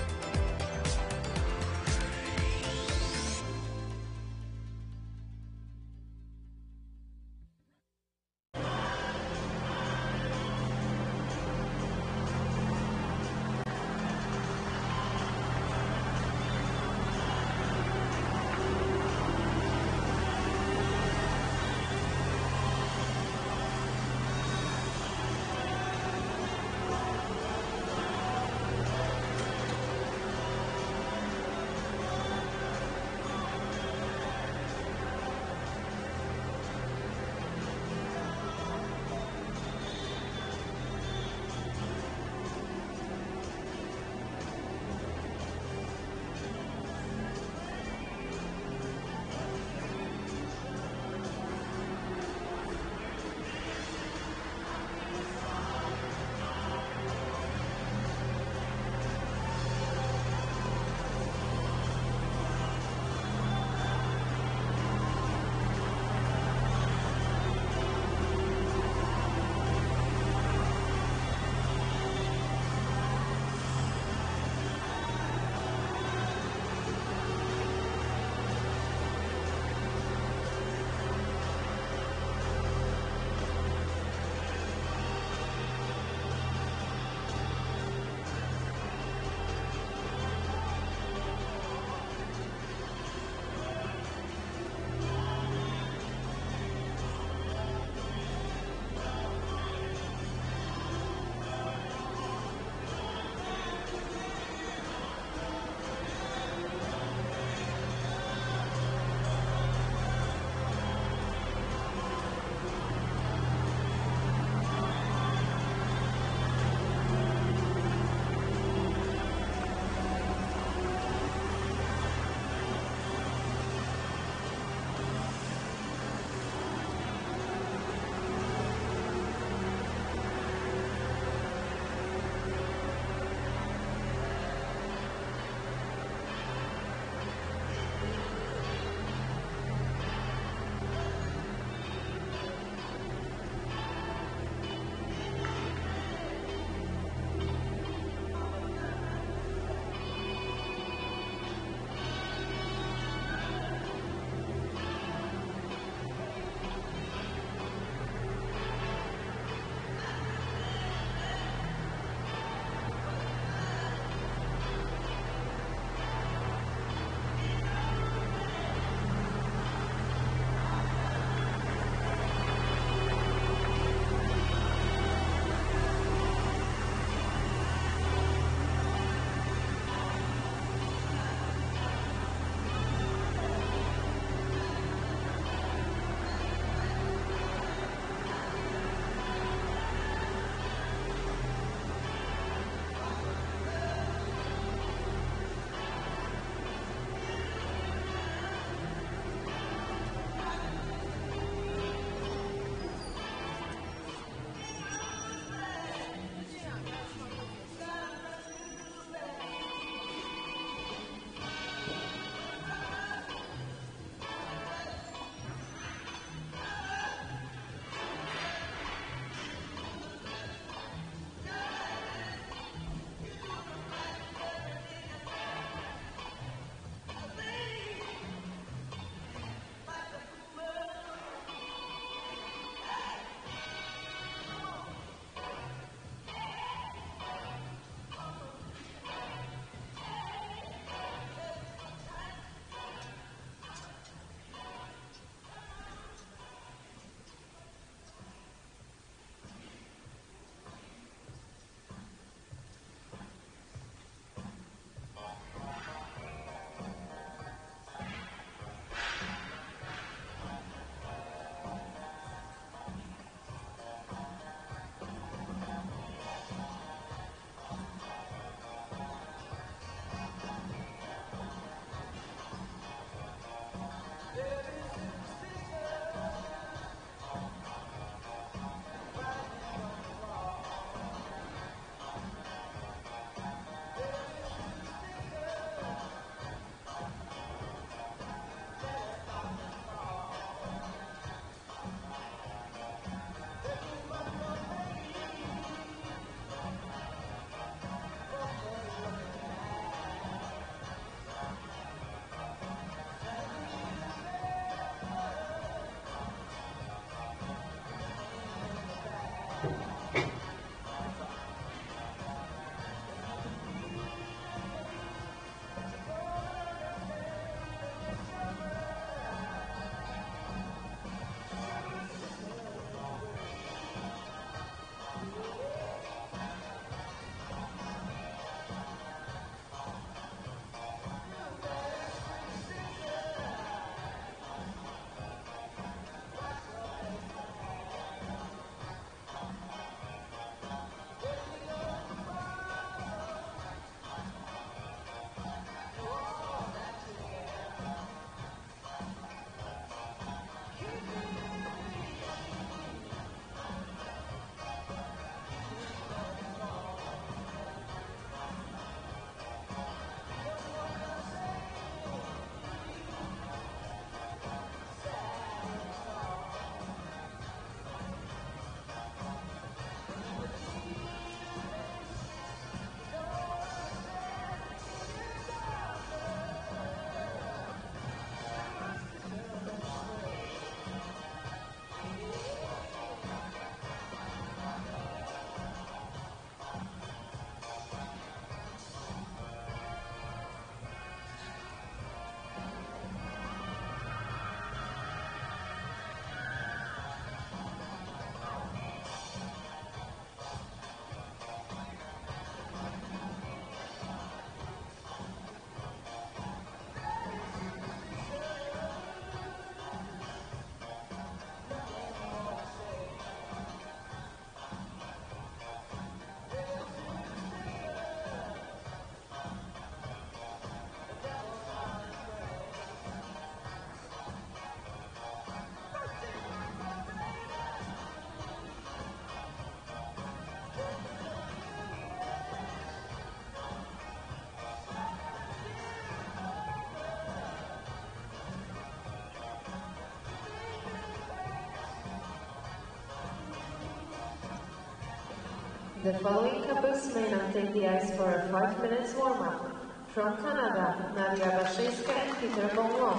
The following couples may not take the ice for a 5 minutes warm-up. From Canada, Nadia Baszyńska and Peter Bongo.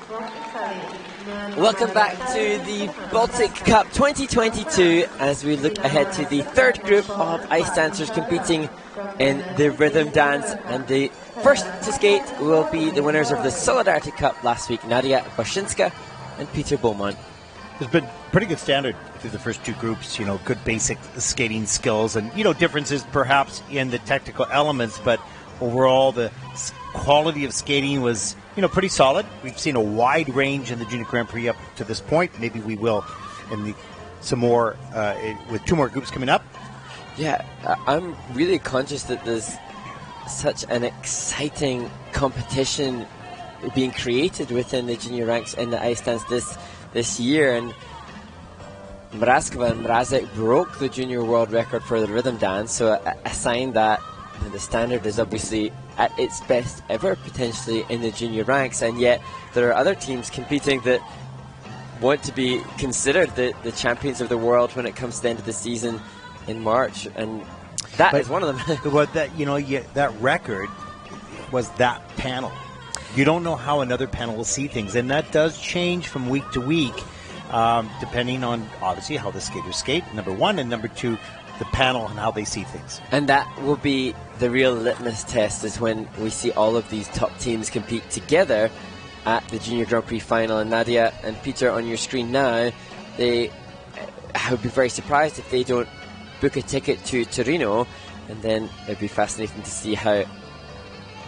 From Italy, Welcome back to the Baltic Cup 2022 as we look ahead to the third group of ice dancers competing in the rhythm dance, and the first to skate will be the winners of the Solidarity Cup last week, Nadia Baszyńska and Peter Bowman. There's been pretty good standard through the first two groups, good basic skating skills and, differences perhaps in the technical elements, but overall the quality of skating was, pretty solid. We've seen a wide range in the Junior Grand Prix up to this point. Maybe we will in some more, with two more groups coming up. Yeah, I'm really conscious that there's such an exciting competition being created within the junior ranks in the ice dance this year, and Mrazkova and Mrazek broke the junior world record for the rhythm dance, so a sign that the standard is obviously at its best ever potentially in the junior ranks, and yet there are other teams competing that want to be considered the champions of the world when it comes to the end of the season in March, and that is one of them. But that record was that panel. You don't know how another panel will see things, and that does change from week to week, depending on obviously how the skaters skate, number one, and number two, the panel and how they see things. And that will be the real litmus test, is when we see all of these top teams compete together at the Junior Grand Prix final. And Nadia and Peter on your screen now, I would be very surprised if they don't book a ticket to Torino, and then it'd be fascinating to see how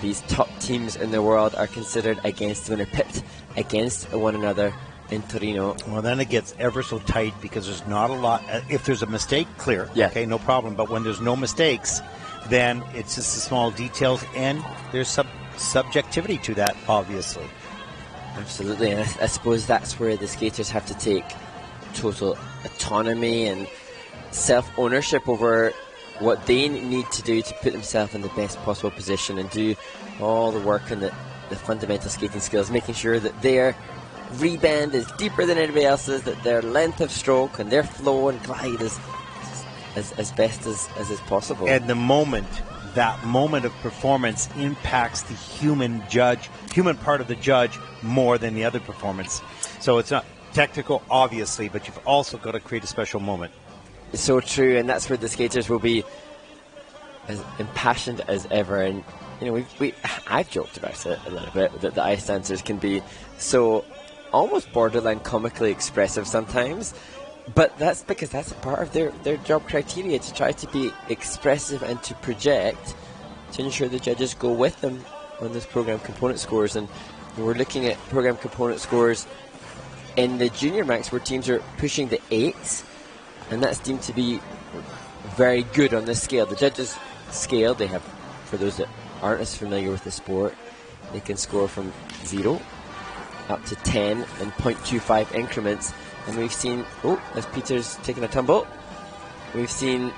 these top teams in the world are considered against, when they're pipped against one another in Torino. Well, then it gets ever so tight because there's not a lot. If there's a mistake, clear. Yeah. Okay, no problem. But when there's no mistakes, then it's just the small details, and there's subjectivity to that, obviously. Absolutely, and I suppose that's where the skaters have to take total autonomy and self-ownership over what they need to do to put themselves in the best possible position and do all the work and the fundamental skating skills, making sure that their rebend is deeper than anybody else's, that their length of stroke and their flow and glide is as best as is possible. And that moment of performance impacts the human part of the judge more than the other performance. So it's not technical, obviously, but you've also got to create a special moment. So true, and that's where the skaters will be as impassioned as ever. And I've joked about it a little bit, that the ice dancers can be so almost borderline comically expressive sometimes, but that's because that's a part of their job criteria, to try to be expressive and to project, to ensure the judges go with them on those program component scores. And we're looking at program component scores in the junior ranks where teams are pushing the 8s, and that's deemed to be very good on this scale. The judges scale, they have, for those that aren't as familiar with the sport, they can score from 0 up to 10 in 0.25 increments. And we've seen, as Peter's taking a tumble, we've seen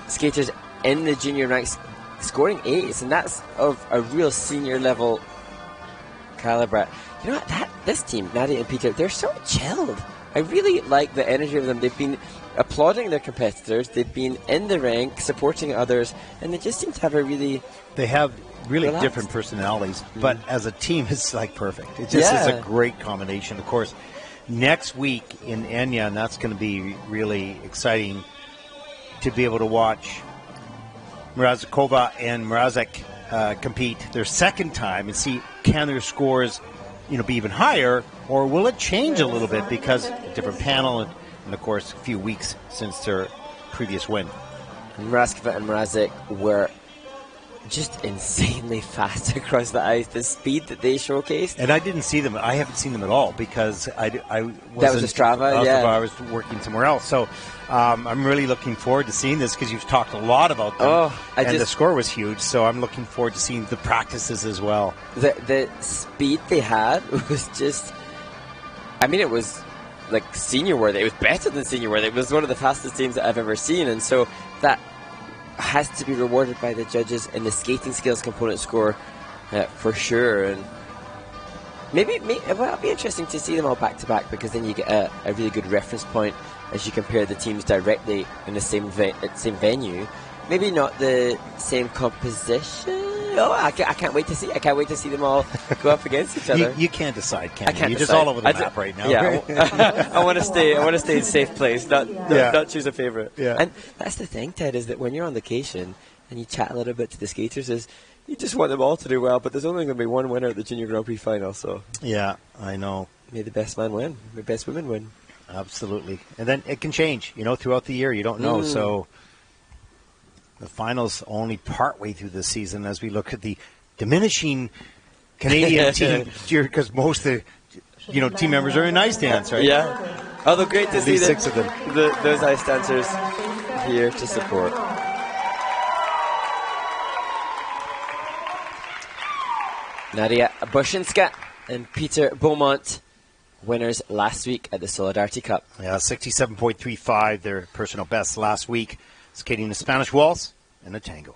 skaters in the junior ranks scoring 8s, and that's of a real senior level calibre. You know what, this team, Nadia and Peter, they're so chilled. I really like the energy of them. They've been applauding their competitors, they've been in the rank supporting others, and they just seem to have they have really relaxed. Different personalities, but as a team, it's like perfect. It just is a great combination. Of course, next week in Egna, and that's going to be really exciting to be able to watch Mrazkova and Mrazek compete their second time and see, can their scores be even higher, or will it change a little bit because a different panel and of course a few weeks since their previous win. Mrazkova and Mrazek were just insanely fast across the ice. The speed that they showcased. And I didn't see them. I haven't seen them at all because I wasn't. That was Ostrava, yeah. I was working somewhere else. So I'm really looking forward to seeing this because you've talked a lot about them. The score was huge. So I'm looking forward to seeing the practices as well. The speed they had was just, it was like senior worthy. It was better than senior worthy. It was one of the fastest teams that I've ever seen. And so that has to be rewarded by the judges in the skating skills component score for sure. And maybe it'll be interesting to see them all back to back, because then you get a really good reference point as you compare the teams directly in the same venue. Maybe not the same composition. Oh, I can't wait to see. I can't wait to see them all go up against each other. You can't decide, can you? I can't You're decide. just all over the map right now. Yeah, I want to stay. I want to stay in safe place, not choose a favorite. Yeah. And that's the thing, Ted, is that when you're on location and you chat a little bit to the skaters, is you just want them all to do well, but there's only going to be one winner at the Junior Grand Prix final. So yeah, I know. May the best man win. May the best women win. Absolutely. And then it can change, throughout the year. You don't know. So the finals only partway through the season as we look at the diminishing Canadian team because most of the team members are in ice dance, right? Yeah. Although great to see 6 of them. Those ice dancers here to support. Nadia Boshinska and Peter Beaumont, winners last week at the Solidarity Cup. Yeah, 67.35, their personal best last week, skating the Spanish waltz and a tango.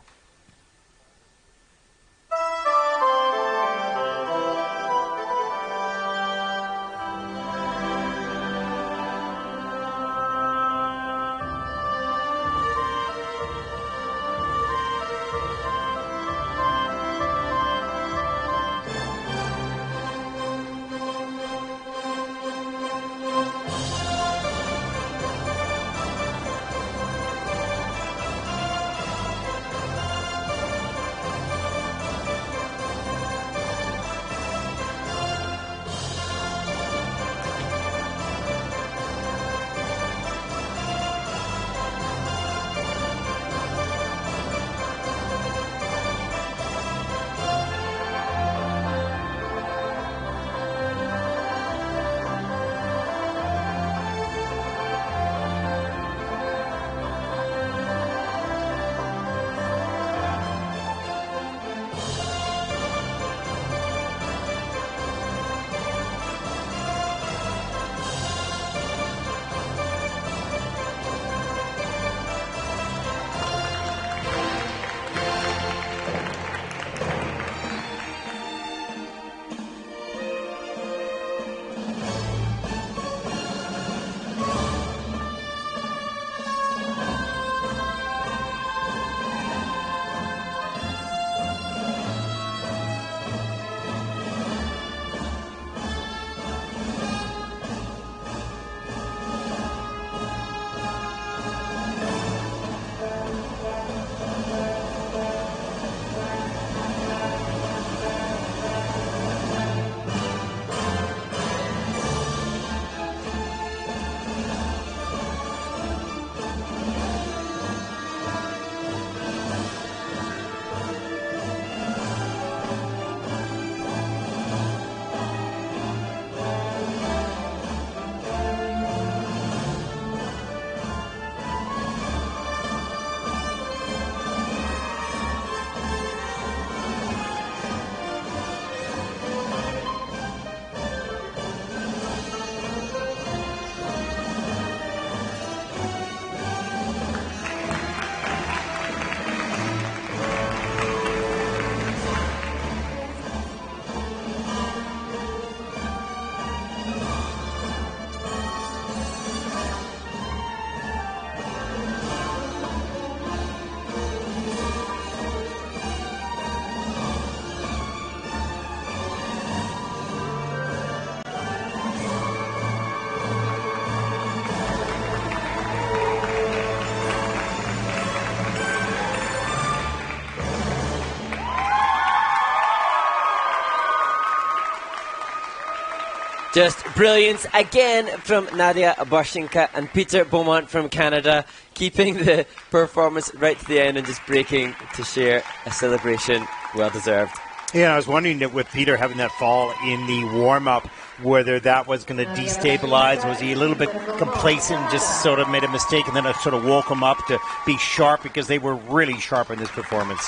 Just brilliance again from Nadia Boshinka and Peter Beaumont from Canada, keeping the performance right to the end and just breaking to share a celebration well deserved. Yeah, I was wondering that with Peter having that fall in the warm-up, whether that was going to destabilize. Was he a little bit complacent, just sort of made a mistake, and then it sort of woke him up to be sharp, because they were really sharp in this performance.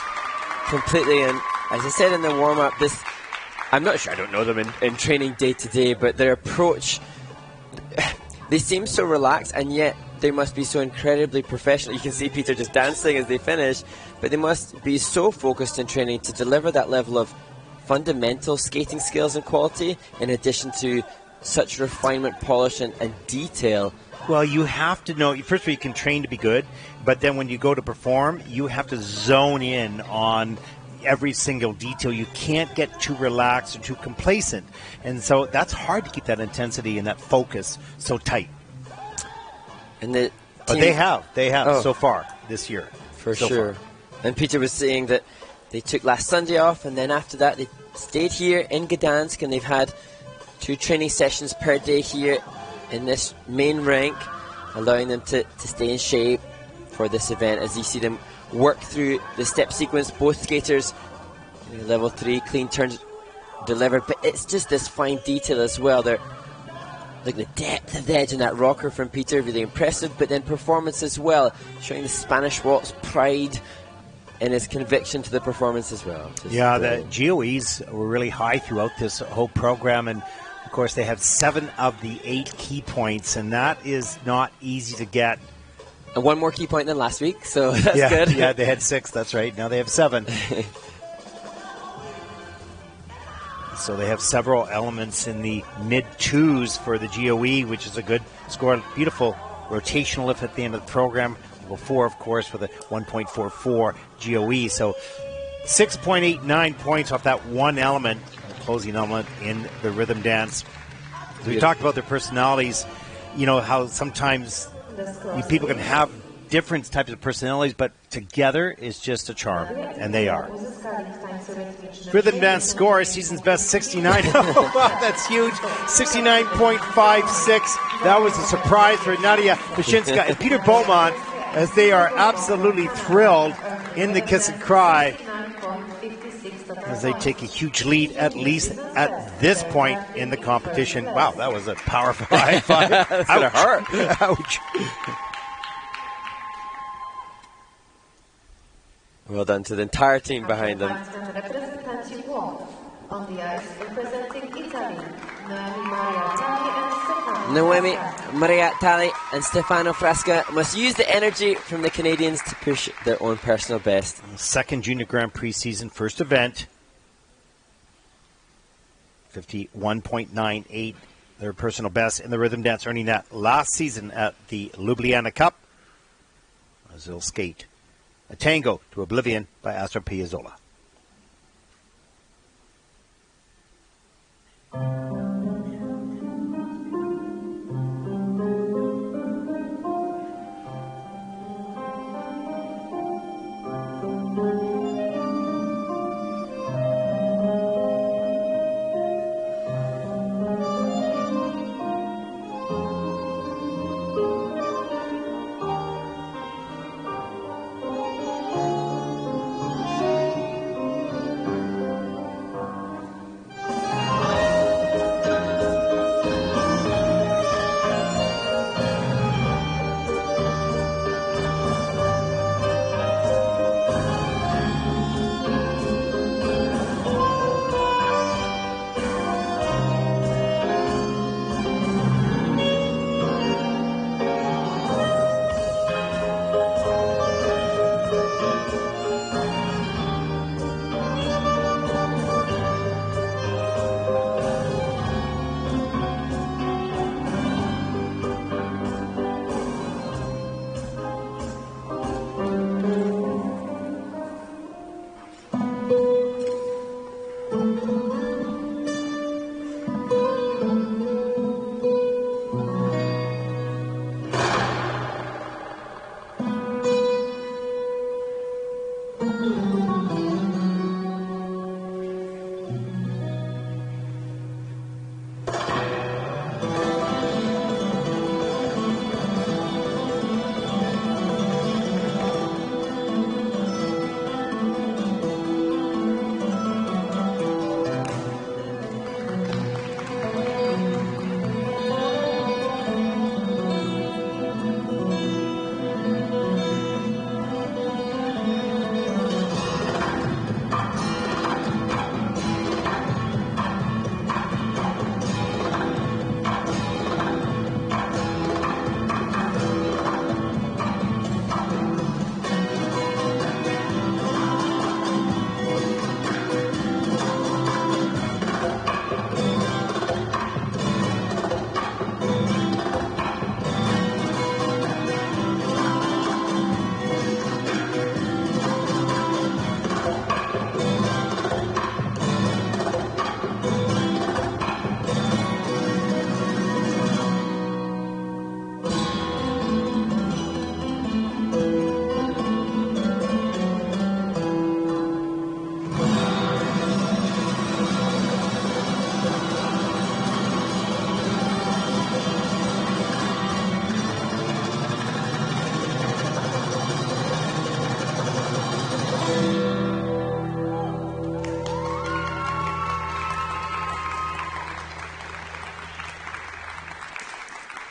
Completely, and as I said in the warm-up, I'm not sure, I don't know them in training day to day, but their approach, they seem so relaxed, and yet they must be so incredibly professional. You can see Peter just dancing as they finish, but they must be so focused in training to deliver that level of fundamental skating skills and quality, in addition to such refinement, polish, and detail. Well, you have to know, first of all, you can train to be good, but then when you go to perform, you have to zone in on every single detail. You can't get too relaxed or too complacent. And so that's hard to keep that intensity and that focus so tight. And the but they have so far this year. For sure. And Peter was saying that they took last Sunday off, and then after that they stayed here in Gdansk, and they've had 2 training sessions per day here in this main rank, allowing them to stay in shape for this event. As you see them work through the step sequence, both skaters, level 3 clean turns delivered, but it's just this fine detail as well. They're like the depth of the edge in that rocker from Peter, really impressive, but then performance as well, showing the Spanish Waltz pride and his conviction to the performance as well. Yeah, the GOEs were really high throughout this whole program, and of course they have 7 of the 8 key points, and that is not easy to get. And 1 more key point than last week, so that's good. Yeah, they had 6, that's right. Now they have 7. So they have several elements in the mid-2s for the GOE, which is a good score. Beautiful rotational lift at the end of the program. Level 4, of course, with a 1.44 GOE. So 6.89 points off that one element, the closing element in the rhythm dance. So we talked about their personalities, you know, how sometimes people can have different types of personalities, but together is just a charm, and they are. Rhythm dance score, season's best 69. Oh, wow, that's huge. 69.56. That was a surprise for Nadia Pashinska and Peter Beaumont, as they are absolutely thrilled in the kiss and cry, as they take a huge lead, at least at this point in the competition. Wow, that was a powerful high five. That's gonna hurt. Ouch. Well done to the entire team behind them. On the ice, representing Italy, Noemi Mariatali and Stefano Frasca must use the energy from the Canadians to push their own personal best. Second Junior Grand Prix season, first event. 51.98, their personal best in the rhythm dance, earning that last season at the Ljubljana Cup. As they'll skate a tango to Oblivion by Astor Piazzolla.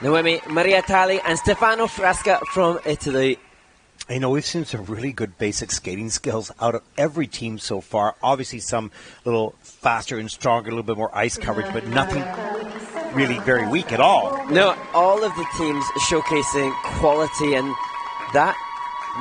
Noemi Mariatali and Stefano Frasca from Italy. I know we've seen some really good basic skating skills out of every team so far. Obviously some a little faster and stronger, a little bit more ice coverage, but nothing really very weak at all. No, all of the teams showcasing quality, and that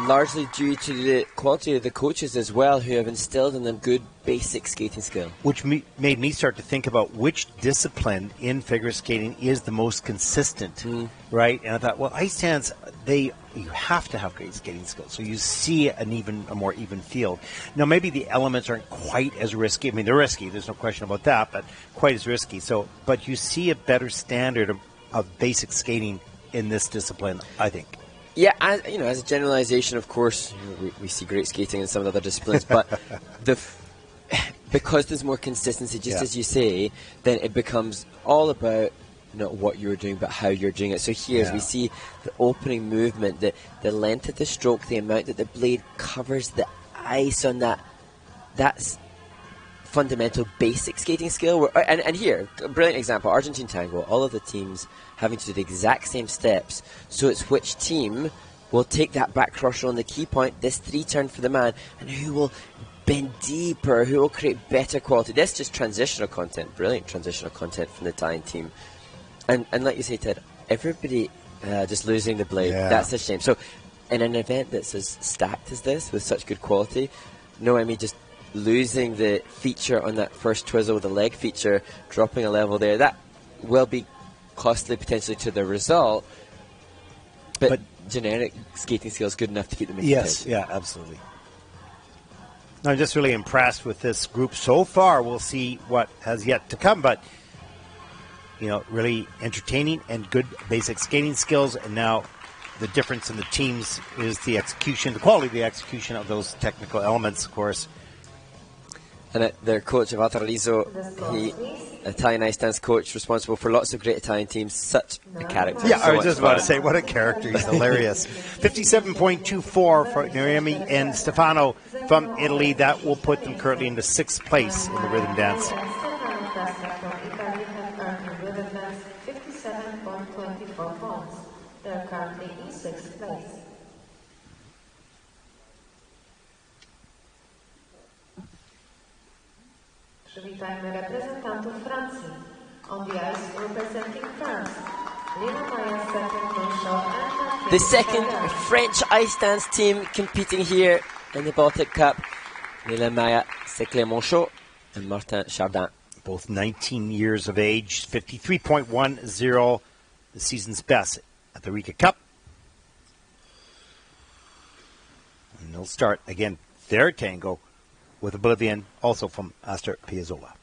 largely due to the quality of the coaches as well, who have instilled in them good basic skating skill. Which made me start to think about which discipline in figure skating is the most consistent, right? And I thought, well, ice stands, you have to have great skating skills, so you see a more even field. Now, maybe the elements aren't quite as risky. I mean, they're risky. There's no question about that, but quite as risky. So, but you see a better standard of basic skating in this discipline, I think. Yeah, as a generalization, of course, we see great skating in some of the other disciplines, but because there's more consistency, just as you say, then it becomes all about not what you're doing, but how you're doing it. So here, as we see the opening movement, the length of the stroke, the amount that the blade covers the ice on that's fundamental basic skating skill. And here, a brilliant example, Argentine Tango, all of the teams having to do the exact same steps. So it's which team will take that back crusher on the key point, this 3-turn for the man, and who will bend deeper, who will create better quality. That's just transitional content, brilliant transitional content from the Italian team. And like you say, Ted, everybody just losing the blade, that's a shame. So in an event that's as stacked as this, with such good quality, Noemi just losing the feature on that first twizzle, the leg feature, dropping a level there, that will be costly potentially to the result, but generic skating skills good enough to keep them in contention. Yeah, absolutely. I'm just really impressed with this group so far. We'll see what has yet to come, but really entertaining and good basic skating skills. And now the difference in the teams is the execution, the quality of the execution of those technical elements, of course. And their coach, Walter Rizzo, Italian ice dance coach, responsible for lots of great Italian teams, such a character. Yeah, so I was just about to say, what a character. He's hilarious. 57.24 for Noemi and Stefano from Italy. That will put them currently into 6th place in the rhythm dance. They're currently in 6th place. Przywitajmy reprezentantów Francji. On the ice representing France. The second French ice dance team competing here in the Baltic Cup. Lila Maya, Seclet-Monchot and Martin Chardin. Both 19 years of age, 53.10, the season's best at the Riga Cup. And they'll start, again, their tango with a Bolivian, also from Astor Piazzolla.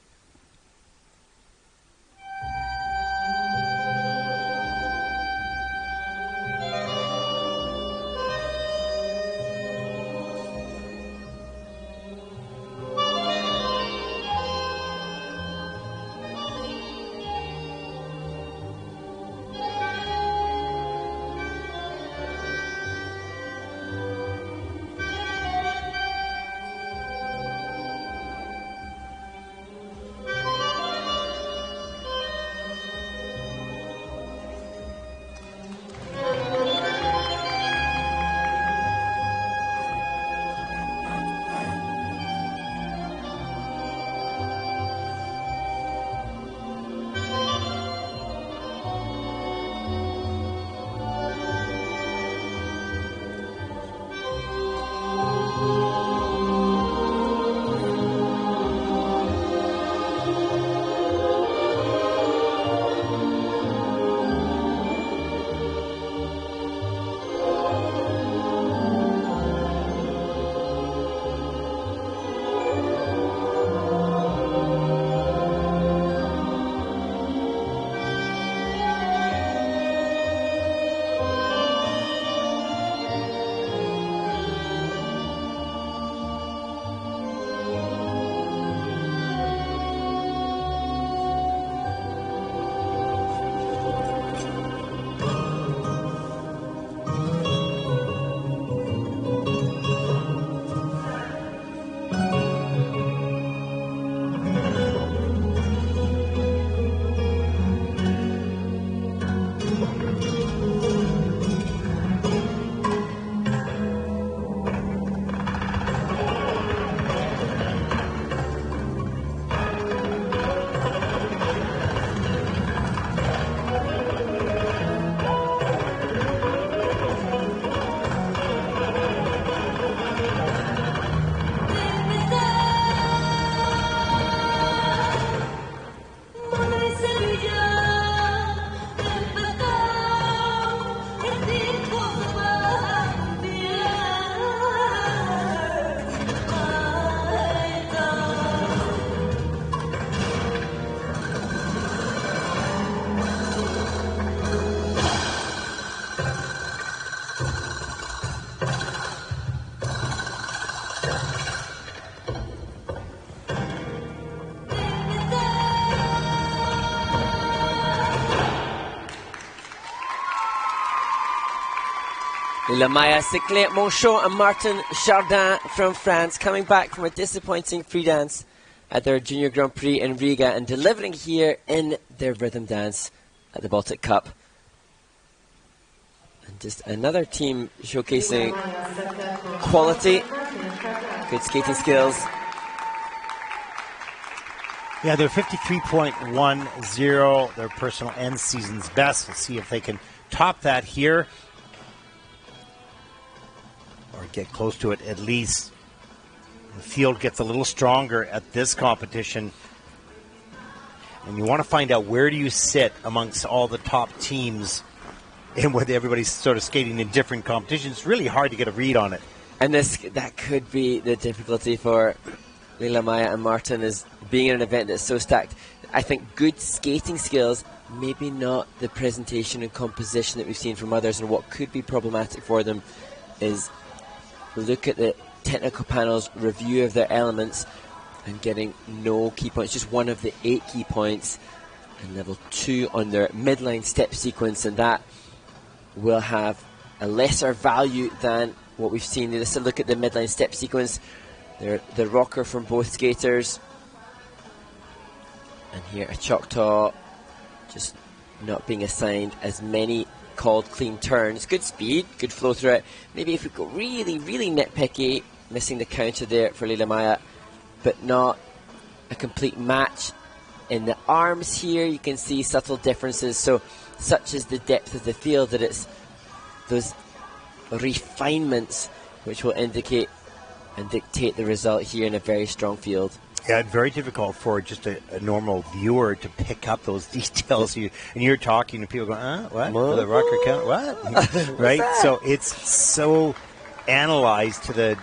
Lamaya Seclet Monchon and Martin Chardin from France coming back from a disappointing free dance at their Junior Grand Prix in Riga and delivering here in their rhythm dance at the Baltic Cup. And just another team showcasing quality, good skating skills. Yeah, they're 53.10, their personal and season's best. Let's see if they can top that here, or get close to it at least. The field gets a little stronger at this competition, and you want to find out where do you sit amongst all the top teams and whether everybody's sort of skating in different competitions. It's really hard to get a read on it. And that could be the difficulty for Lila Maya and Martin, is being in an event that's so stacked. I think good skating skills, maybe not the presentation and composition that we've seen from others, and what could be problematic for them is look at the technical panel's review of their elements and getting no key points, just one of the 8 key points, and level 2 on their midline step sequence, and that will have a lesser value than what we've seen. Let's look at the midline step sequence. The rocker from both skaters, and here a Choctaw just not being assigned as many called clean turns. Good speed, good flow through it. Maybe if we go really, really nitpicky, missing the counter there for Lila Maya, but not a complete match in the arms here. You can see subtle differences, so such is the depth of the field that it's those refinements which will indicate and dictate the result here in a very strong field. Yeah, very difficult for just a normal viewer to pick up those details. You're talking and people go, what? The rocker count? What? Right? So it's so analyzed to the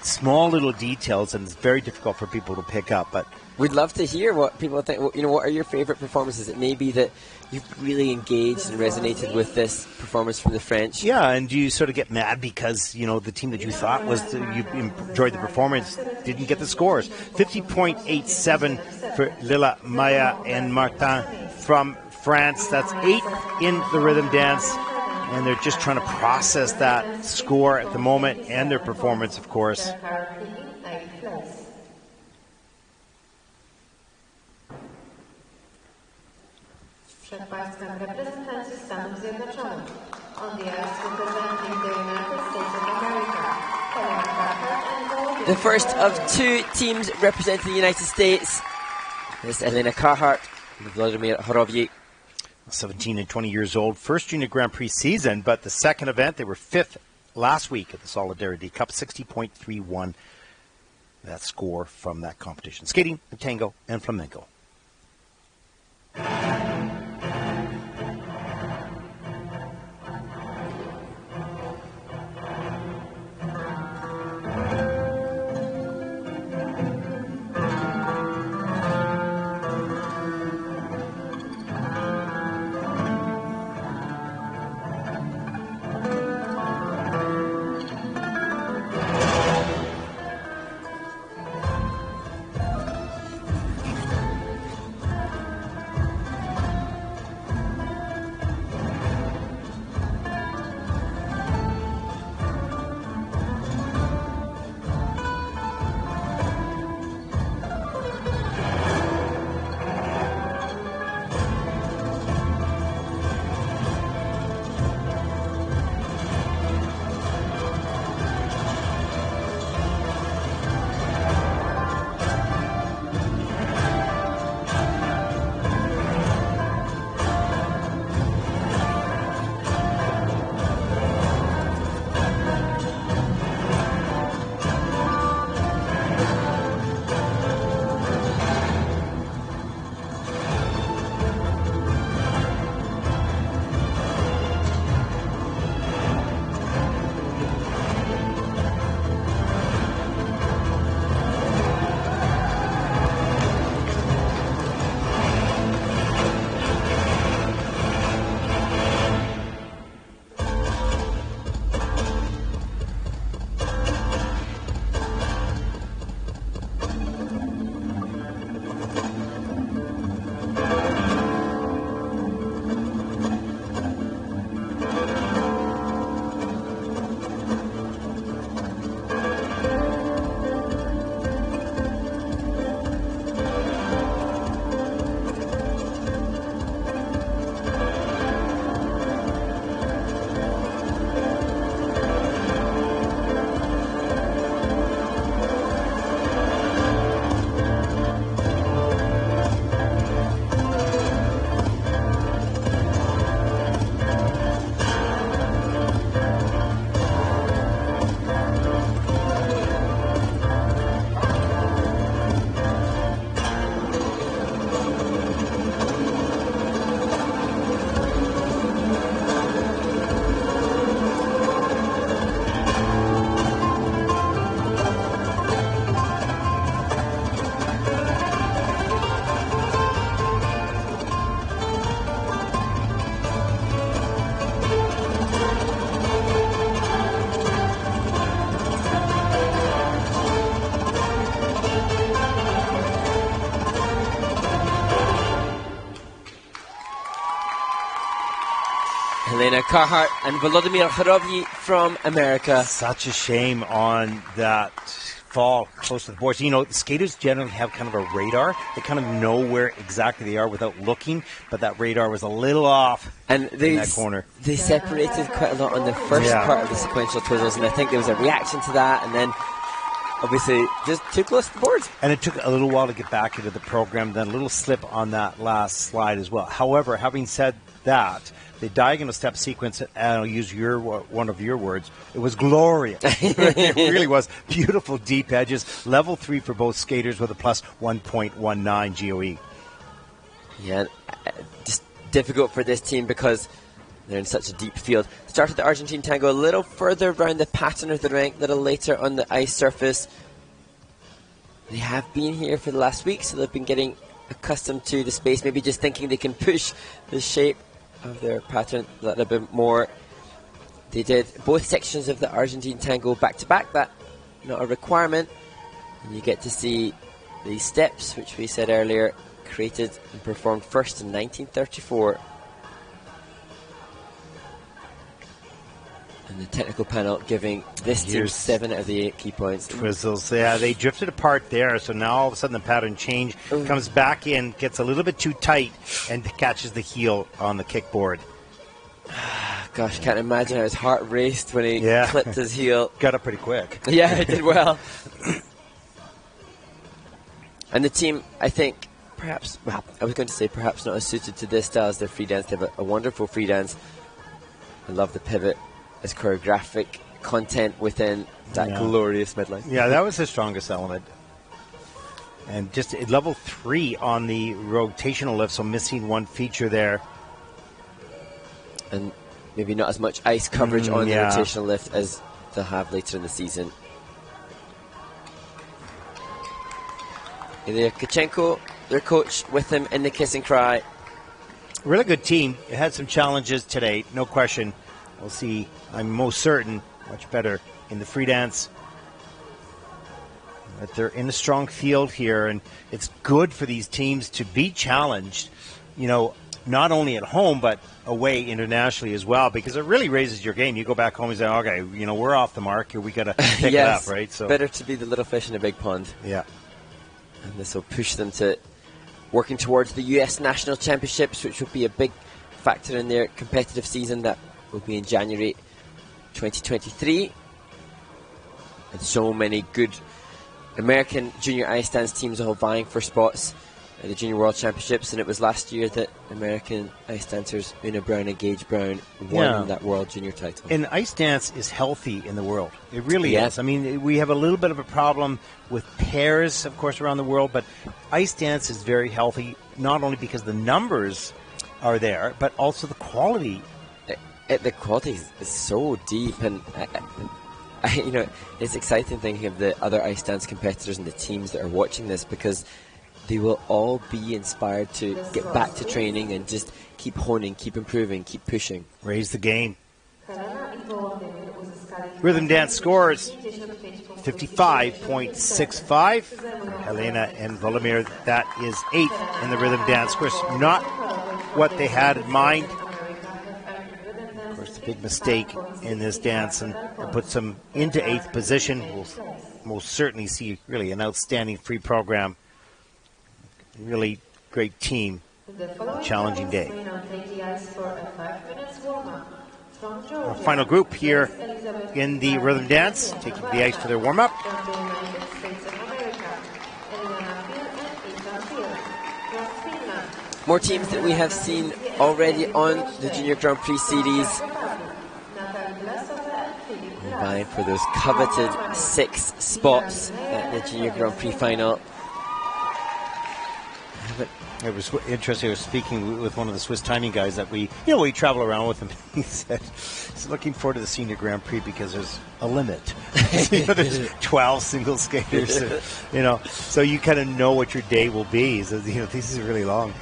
small little details, and it's very difficult for people to pick up. But we'd love to hear what people think. What are your favorite performances? It may be that you've really engaged and resonated with this performance from the French. Yeah, and you sort of get mad because, the team that you thought you enjoyed the performance didn't get the scores. 50.87 for Lila Maya and Martin from France. That's 8th in the rhythm dance, and they're just trying to process that score at the moment and their performance, of course. Przed Państwem reprezentacji Stanów Zjednoczonych. On the ice representing the United States of America. The first of 2 teams representing the United States is Elena Carhart and Vladimir Horovyi. 17 and 20 years old, first Junior Grand Prix season, but the second event, they were 5th last week at the Solidarity Cup, 60.31. That score from that competition. Skating, tango, and flamenco. Helena Carhart and Volodymyr Horovyi from America. Such a shame on that fall close to the boards. You know, skaters generally have kind of a radar. They kind of know where exactly they are without looking, but that radar was a little off in that corner. They separated quite a lot on the first part of the sequential twizzles, and I think there was a reaction to that, and then obviously just too close to the boards. And it took a little while to get back into the program, then a little slip on that last slide as well. However, having said that, the diagonal step sequence, and I'll use one of your words, it was glorious. It really was. Beautiful deep edges. Level 3 for both skaters with a plus 1.19 GOE. Yeah, just difficult for this team because they're in such a deep field. Started the Argentine tango a little further around the pattern of the rink, a little later on the ice surface. They have been here for the last week, so they've been getting accustomed to the space, maybe just thinking they can push the shape of their pattern a little bit more. They did both sections of the Argentine tango back to back. That not a requirement, and you get to see these steps, which we said earlier, created and performed first in 1934. And the technical panel giving this team 7 out of the 8 key points. Twizzles, yeah, they drifted apart there, so now all of a sudden the pattern change, comes back in, gets a little bit too tight, and catches the heel on the kickboard. Gosh, can't imagine how his heart raced when he clipped his heel. Got up pretty quick. Yeah, it did well. And the team, I think, perhaps, well, I was going to say perhaps not as suited to this style as their free dance. They have a wonderful free dance. I love the pivot as choreographic content within that glorious midline. Yeah, that was the strongest element. And just at level 3 on the rotational lift, so missing one feature there. And maybe not as much ice coverage on the rotational lift as they'll have later in the season. Ilya Kachenko, their coach, with him in the kiss and cry. Really good team. It had some challenges today, no question. We'll see, I'm most certain, much better in the free dance. But they're in a strong field here, and it's good for these teams to be challenged, you know, not only at home, but away internationally as well, because it really raises your game. You go back home and say, okay, you know, we're off the mark here. We got to pick it up, right? So better to be the little fish in a big pond. Yeah. And this will push them to working towards the U.S. National Championships, which will be a big factor in their competitive season that will be in January 2023. And so many good American junior ice dance teams all vying for spots at the Junior World Championships, and it was last year that American ice dancers Una Brown and Gage Brown won that World Junior title. And ice dance is healthy in the world. It really is. I mean, we have a little bit of a problem with pairs, of course, around the world, but ice dance is very healthy, not only because the numbers are there, but also the quality. The quality is so deep, and you know, it's exciting thinking of the other ice dance competitors and the teams that are watching this, because they will all be inspired to get back to training and just keep honing, keep improving, keep pushing. Raise the game. Rhythm dance scores 55.65. Helena and Volodymyr, that is 8th in the rhythm dance. Of course, not what they had in mind. Of course, the big mistake in this dance, and it puts them into 8th position. We'll most certainly see really an outstanding free program. Really great team. Challenging day. Our final group here in the rhythm dance, taking the ice for their warm-up. More teams that we have seen already on the Junior Grand Prix series, vying for those coveted 6 spots at the Junior Grand Prix final. It was interesting. I was speaking with one of the Swiss timing guys that we travel around with him. He said he's looking forward to the Senior Grand Prix because there's a limit. There's 12 single skaters, so you kind of know what your day will be. So, this is really long.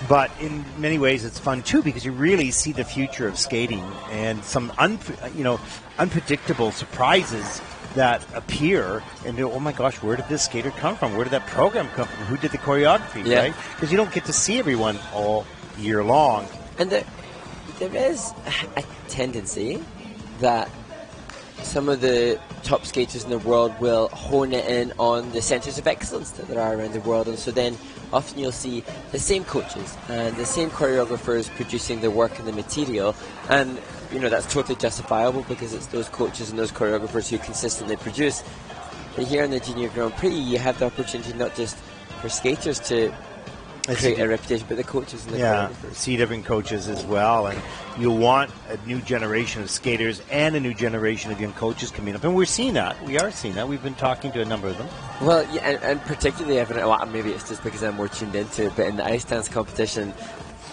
But in many ways, it's fun too, because you really see the future of skating and some unpredictable surprises that appear, and oh my gosh, where did this skater come from? Where did that program come from? Who did the choreography, right? Because you don't get to see everyone all year long. And there is a tendency that some of the top skaters in the world will hone it in on the centres of excellence that there are around the world, and so then often you'll see the same coaches and the same choreographers producing the work and the material, and you know that's totally justifiable because it's those coaches and those choreographers who consistently produce. But here in the Junior Grand Prix, you have the opportunity not just for skaters to create a reputation, but the coaches and the choreographers. See different coaches as well, and you want a new generation of skaters and a new generation of young coaches coming up, and we're seeing that. We are seeing that. We've been talking to a number of them. Well, yeah, and particularly, well, maybe it's just because I'm more tuned into it, but in the ice dance competition,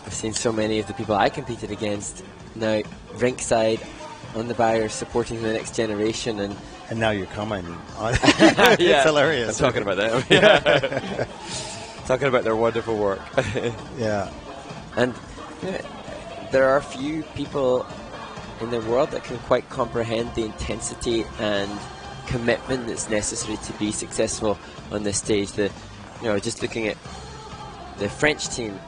I've seen so many of the people I competed against now rinkside on the barrier supporting the next generation, and now you're commenting on it. It's hilarious. I'm talking about that. Talking about their wonderful work. Yeah. And there are few people in the world that can quite comprehend the intensity and commitment that's necessary to be successful on this stage. Just looking at the French team,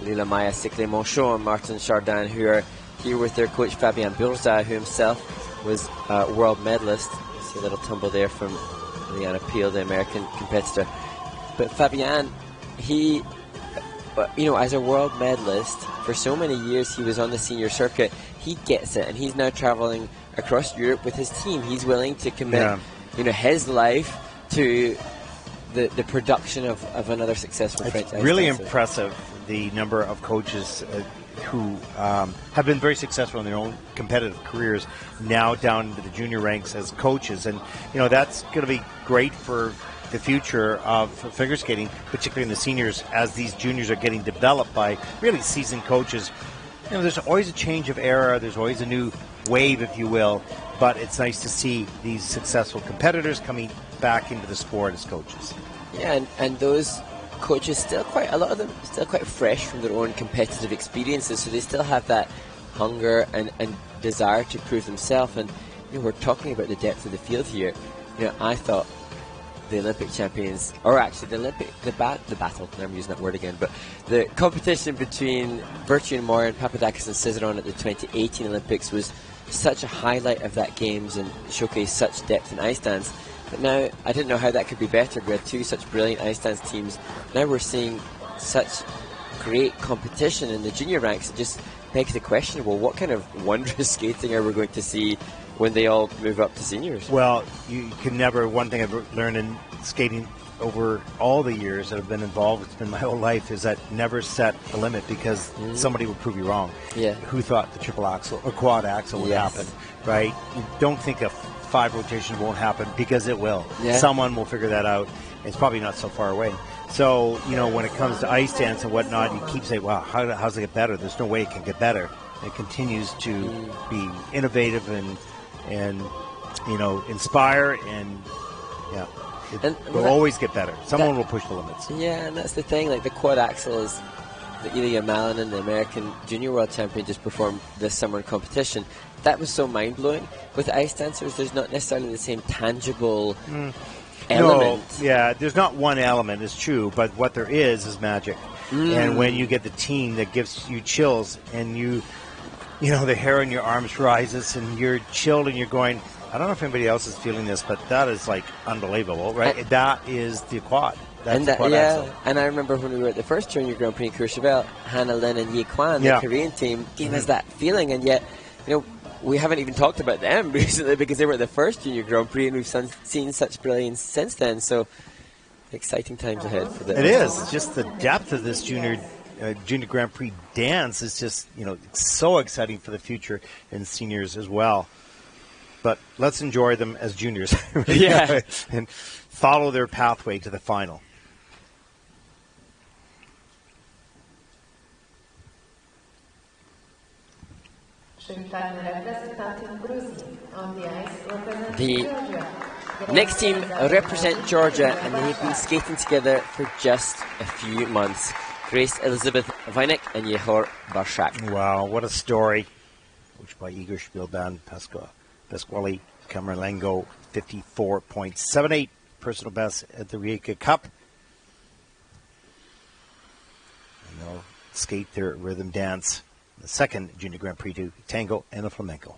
Lila Maya, Cyclé Monchon, and Martin Chardin, who are here with their coach Fabien Bourza, who himself was a world medalist. You see a little tumble there from Liana Peel, the American competitor. But Fabien, he, as a world medalist, for so many years he was on the senior circuit. He gets it, and he's now traveling across Europe with his team. He's willing to commit, his life to the production of another successful French ice dancer. Really impressive, the number of coaches who have been very successful in their own competitive careers, now down into the junior ranks as coaches. And, that's going to be great for the future of figure skating, particularly in the seniors, as these juniors are getting developed by really seasoned coaches. There's always a change of era, there's always a new wave, if you will, but it's nice to see these successful competitors coming back into the sport as coaches. Yeah, and those coaches a lot of them still quite fresh from their own competitive experiences, so they still have that hunger and desire to prove themselves. And we're talking about the depth of the field here. I thought the Olympic champions, or actually the battle, I'm using that word again, but the competition between Virtue Moore and Papadakis and Cizeron at the 2018 Olympics was such a highlight of that games and showcased such depth in ice dance. But now, I didn't know how that could be better. We had two such brilliant ice dance teams. Now we're seeing such great competition in the junior ranks. It just begs the question, well, what kind of wondrous skating are we going to see when they all move up to seniors? Well, you can never, one thing I've learned in skating over all the years that I've been involved, it's been my whole life, is that never set a limit, because somebody will prove you wrong. Yeah. Who thought the triple axel or quad axel would happen, right? You don't think a 5 rotation won't happen, because it will. Yeah. Someone will figure that out. It's probably not so far away. So, when it comes to ice dance and whatnot, you keep saying, wow, how's it get better? There's no way it can get better. It continues to be innovative and inspire, and it will always get better. Someone will push the limits. Yeah, and that's the thing. Like the quad axel is Ilya Malinin, the American junior world champion, just performed this summer in competition. That was so mind blowing. With ice dancers, there's not necessarily the same tangible element. No, yeah, there's not one element. It's true, but what there is magic. And when you get the team that gives you chills, and the hair on your arms rises, and you're chilled, and you're going, I don't know if anybody else is feeling this, but that is like unbelievable, right? That is the quad. That's the quad axel. And I remember when we were at the first Junior Grand Prix in Courchevel, Hannah Lin and Yi Kwan, the Korean team, gave us that feeling, and yet, we haven't even talked about them recently because they were at the first Junior Grand Prix, and we've seen such brilliance since then. So, exciting times ahead for them. It is. Just the depth of this Junior Grand Prix dance is just, so exciting for the future and seniors as well. But let's enjoy them as juniors. Yeah. And follow their pathway to the final. The next team represent Georgia, and they've been skating together for just a few months. Grace Elizabeth Weinek and Yehor Barshak. Wow, what a story. Coached by Igor Spielban, Pasquale Camerlengo, 54.78 personal best at the Riga Cup. And they'll skate their rhythm dance the second Junior Grand Prix to tango and the flamenco.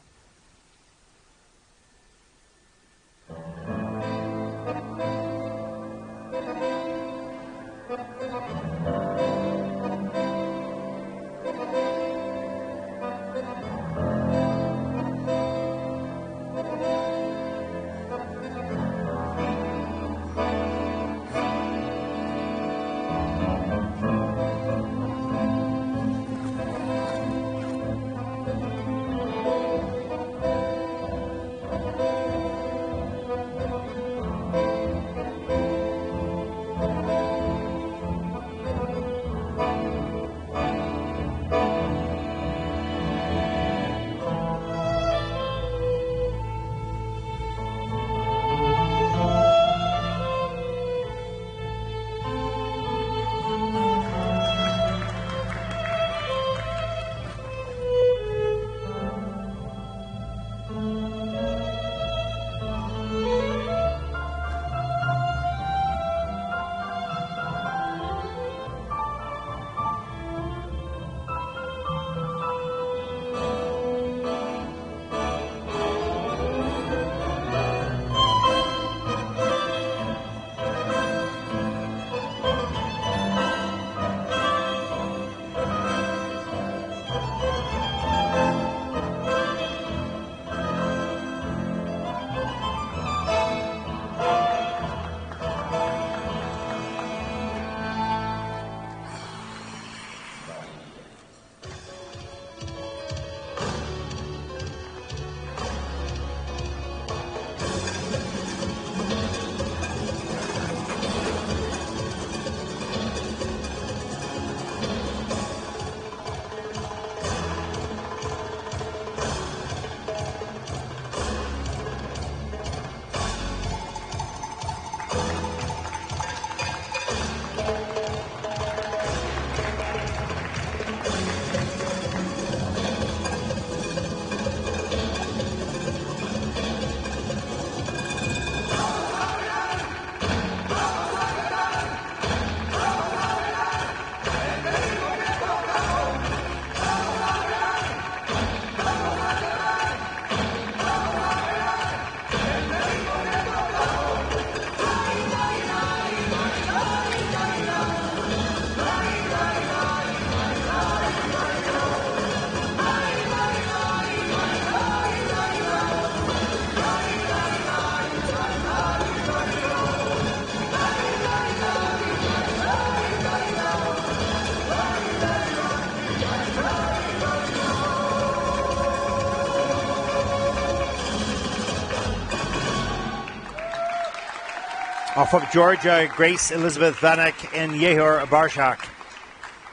From Georgia, Grace Elizabeth Vanek and Yehor Barshak.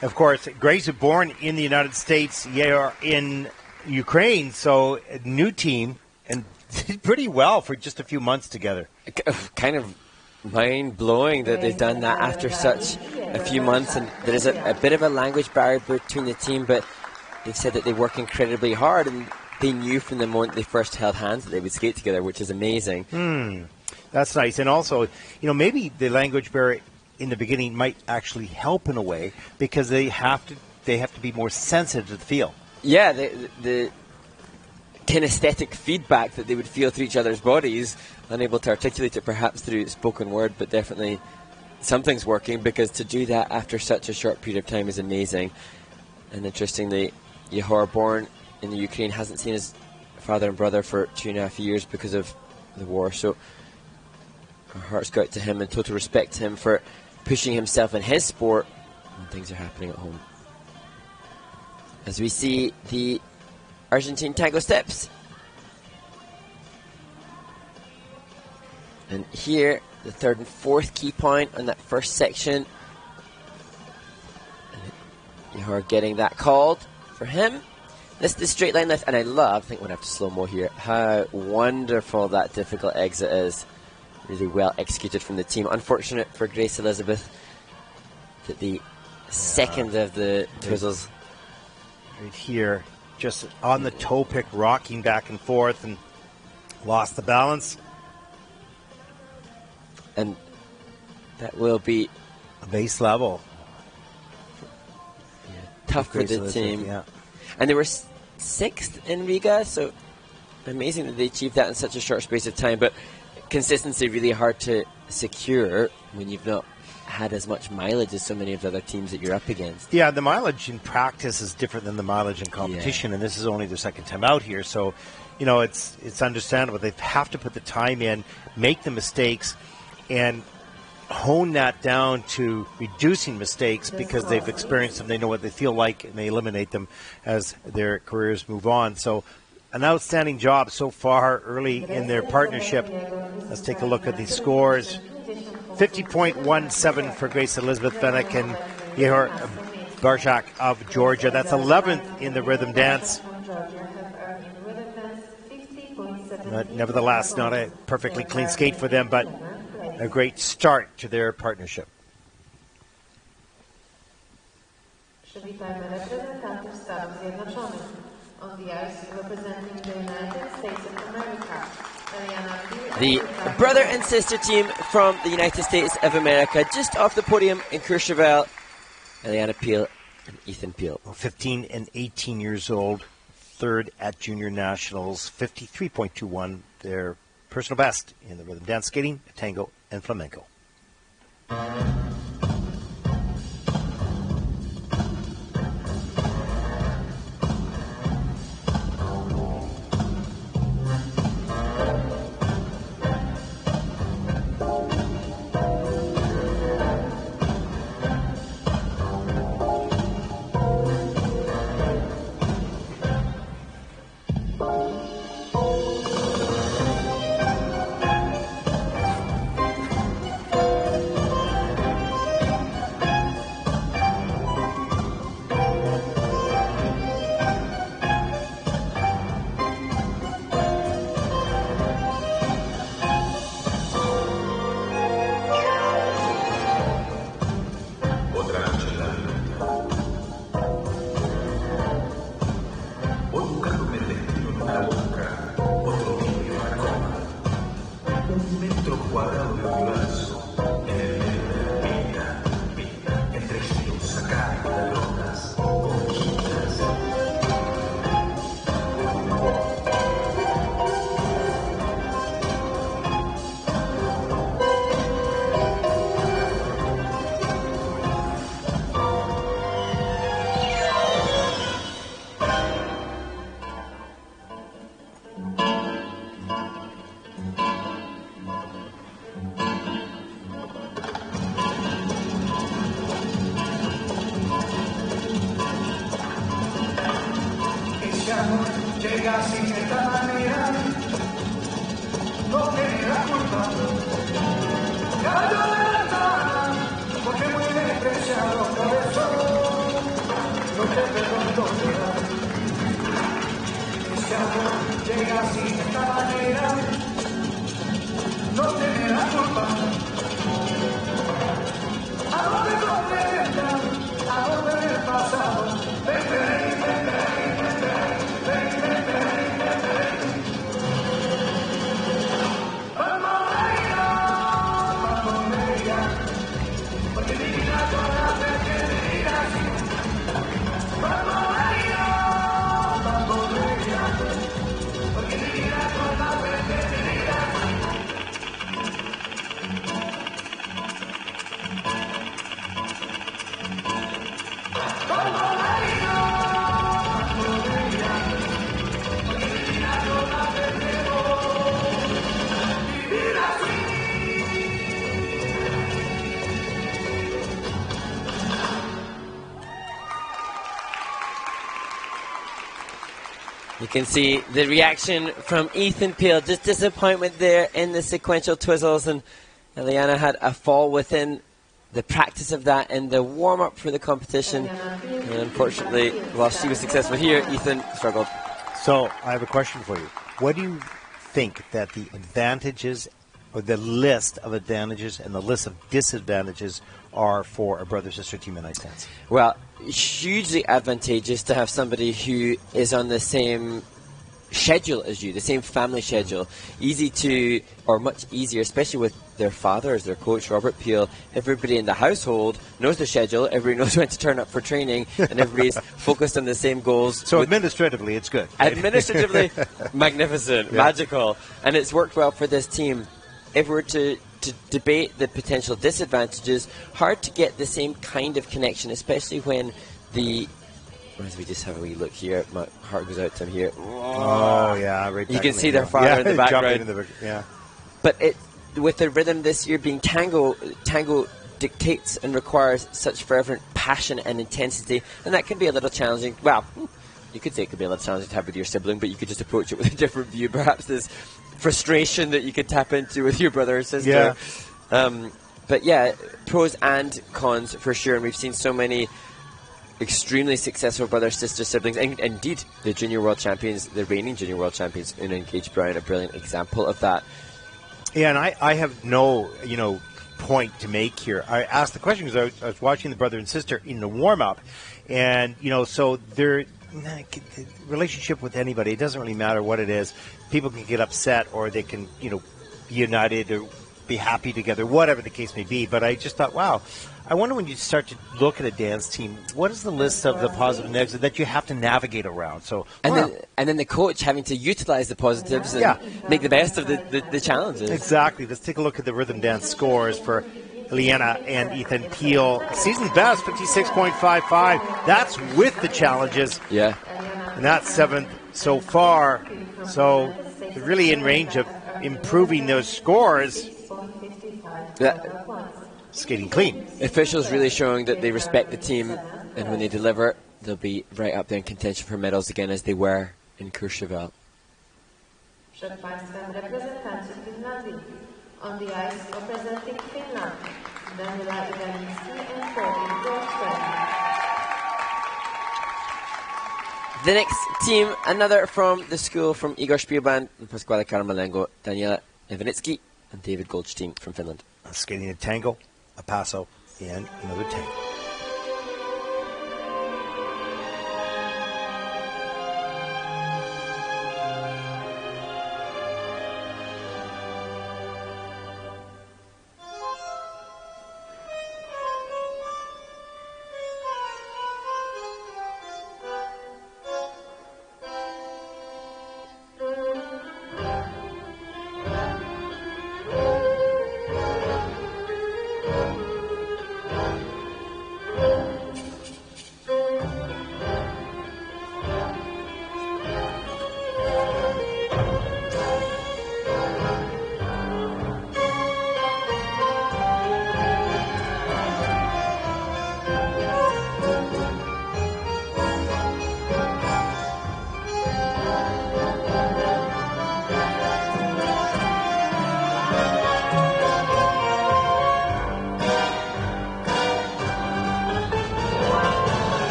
Of course, Grace was born in the United States, Yehor in Ukraine, so a new team, and did pretty well for just a few months together. Kind of mind-blowing that they've done that after such a few months, and there is a bit of a language barrier between the team, but they've said that they work incredibly hard, and they knew from the moment they first held hands that they would skate together, which is amazing. That's nice. And also, maybe the language barrier in the beginning might actually help in a way because they have to be more sensitive to the feel. Yeah, the kinesthetic feedback that they would feel through each other's bodies, unable to articulate it perhaps through spoken word, but definitely something's working, because to do that after such a short period of time is amazing. And interestingly, Yehor, born in the Ukraine, hasn't seen his father and brother for 2.5 years because of the war, so our hearts go out to him and total respect to him for pushing himself in his sport when things are happening at home. As we see the Argentine tango steps. And here, the third and fourth key point on that first section. You're getting that called for him. This is the straight line lift, and I think we're going to have to slow-mo here, how wonderful that difficult exit is. Really well executed from the team. Unfortunate for Grace Elizabeth that the second of the twizzles. Right here, just on the toe pick, rocking back and forth, and lost the balance. And that will be a base level. Tough for the team. Yeah. And they were sixth in Riga, so amazing that they achieved that in such a short space of time. But consistency really hard to secure when you've not had as much mileage as so many of the other teams that you're up against. Yeah, the mileage in practice is different than the mileage in competition, and this is only their second time out here. So, you know, it's understandable. They have to put the time in, make the mistakes, and hone that down to reducing mistakes because they've experienced them. They know what they feel like, and they eliminate them as their careers move on. So an outstanding job so far early in their partnership. Let's take a look at the scores. 50.17 for Grace Elizabeth Fennick and Yehor Barjak of Georgia. That's 11th in the rhythm dance. But nevertheless, not a perfectly clean skate for them, but a great start to their partnership. Przywitajmy reprezentantów Stanów Zjednoczonych. On the ice representing the United States of America. The brother and sister team from the United States of America, just off the podium in Courchevel, Eliana Peel and Ethan Peel. 15 and 18 years old, third at Junior Nationals, 53.21, their personal best in the rhythm dance skating, tango, and flamenco. Llega sin esta manera, no tiene la culpa. Cayó de la ventana, porque muy despreciado por eso no te perdono nada. Ese amor llega sin esta manera, no tiene la culpa. Amor de completa, amor del pasado, ven. You can see the reaction from Ethan Peel, just disappointment there in the sequential twizzles, and Eliana had a fall within the practice of that in the warm-up for the competition, and unfortunately, while she was successful here, Ethan struggled. So, I have a question for you. What do you think that the advantages, or the list of advantages and the list of disadvantages are for a brother-sister team in ice dance? Well, hugely advantageous to have somebody who is on the same schedule as you, the same family schedule. Much easier, especially with their father as their coach, Robert Peel. Everybody in the household knows the schedule, everybody knows when to turn up for training, and everybody's focused on the same goals. So administratively, it's good. Right? Administratively, magnificent, magical, and it's worked well for this team. If we were to debate the potential disadvantages, hard to get the same kind of connection, especially when as we just have a wee look here, my heart goes out to him here. Oh, yeah. Right, you can see their father in the background. Yeah. But with the rhythm this year being tango dictates and requires such fervent passion and intensity, and that can be a little challenging. Well, you could say it could be a little challenging to have with your sibling, but you could just approach it with a different view. Perhaps there's frustration that you could tap into with your brother or sister. Yeah. But yeah, pros and cons for sure, and we've seen so many extremely successful brother, sister, siblings, and indeed the junior world champions, the reigning junior world champions, Una and Gage Brown, a brilliant example of that. Yeah, and I have no, point to make here. I asked the question because I was watching the brother and sister in the warm-up, and, so their relationship with anybody, it doesn't really matter what it is. People can get upset or they can, be united or be happy together, whatever the case may be. But I just thought, wow, I wonder when you start to look at a dance team, what is the list of the positive and negative that you have to navigate around? So, and then the coach having to utilize the positives and make the best of the challenges. Exactly. Let's take a look at the rhythm dance scores for Liana and Ethan Peel. Season best, 56.55. That's with the challenges. Yeah. And that's 7th so far. So they're really in range of improving those scores. Yeah. Skating clean. Officials really showing that they respect the team, and when they deliver, they'll be right up there in contention for medals again as they were in Courchevel. Przed Państwem reprezentanci Finlandii. On the ice representing Finland, Daniela Iwanicki and Torino Courchevel. The next team, another from the school from Igor Spielband and Pasquale Carmalengo, Daniela Iwanicki and David Goldstein from Finland. Skating a tango, a passo, and another tango.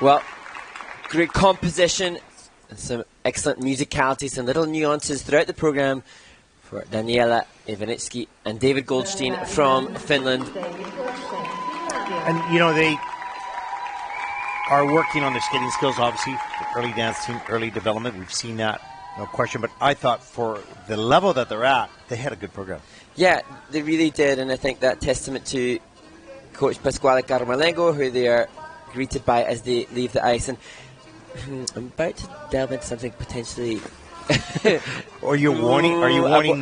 Well, great composition, some excellent musicality, some little nuances throughout the program for Daniela Ivanitsky and David Goldstein from Finland. And, you know, they are working on their skating skills, obviously. The early dance team, early development. We've seen that, no question. But I thought for the level that they're at, they had a good program. Yeah, they really did. And I think that testament to Coach Pasquale Carmalengo, who they are greeted by as they leave the ice. And I'm about to delve into something potentially... Are you warning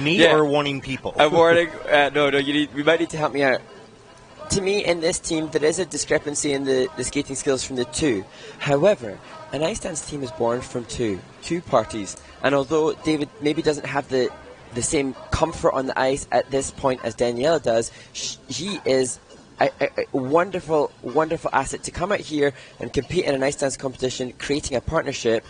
me or warning people? I'm warning... no, we might need to help me out. To me, in this team, there is a discrepancy in the skating skills from the two. However, an ice dance team is born from two parties. And although David maybe doesn't have the same comfort on the ice at this point as Daniela does, he is a wonderful, wonderful asset to come out here and compete in an ice dance competition, creating a partnership.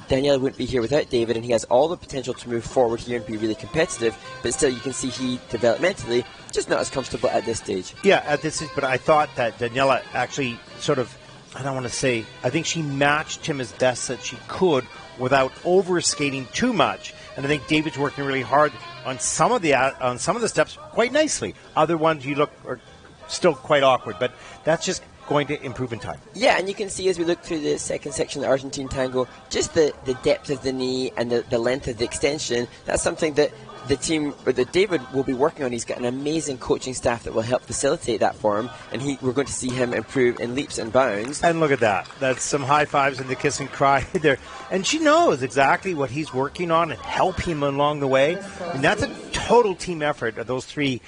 Daniela wouldn't be here without David, and he has all the potential to move forward here and be really competitive, but still you can see he developmentally just not as comfortable at this stage. Yeah, at this stage, but I thought that Daniela actually sort of, I don't want to say, I think she matched him as best that she could without over-skating too much, and I think David's working really hard on some of the steps quite nicely. Other ones you look are still quite awkward, but that's just going to improve in time. Yeah, and you can see as we look through the second section of the Argentine tango, just the depth of the knee and the length of the extension. That's something that the team, or that David will be working on. He's got an amazing coaching staff that will help facilitate that for him, and we're going to see him improve in leaps and bounds. And look at that. That's some high fives and the kiss and cry there. And she knows exactly what he's working on and help him along the way. And that's a total team effort of those three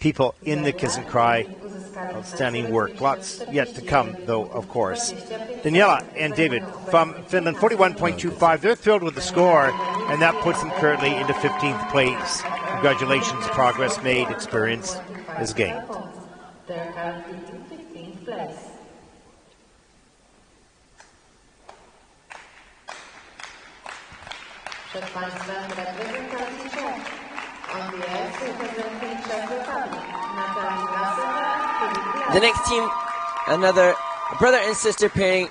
people in the kiss and cry. Outstanding work. Lots yet to come, though, of course. Daniela and David from Finland, 41.25. They're thrilled with the score, and that puts them currently into 15th place. Congratulations. Progress made. Experience is gained. They're currently in 15th place. Przed Państwem reprezentacji Czech. On the ice representing Czech Republic, Natalia Vlasova. The next team, another brother and sister pairing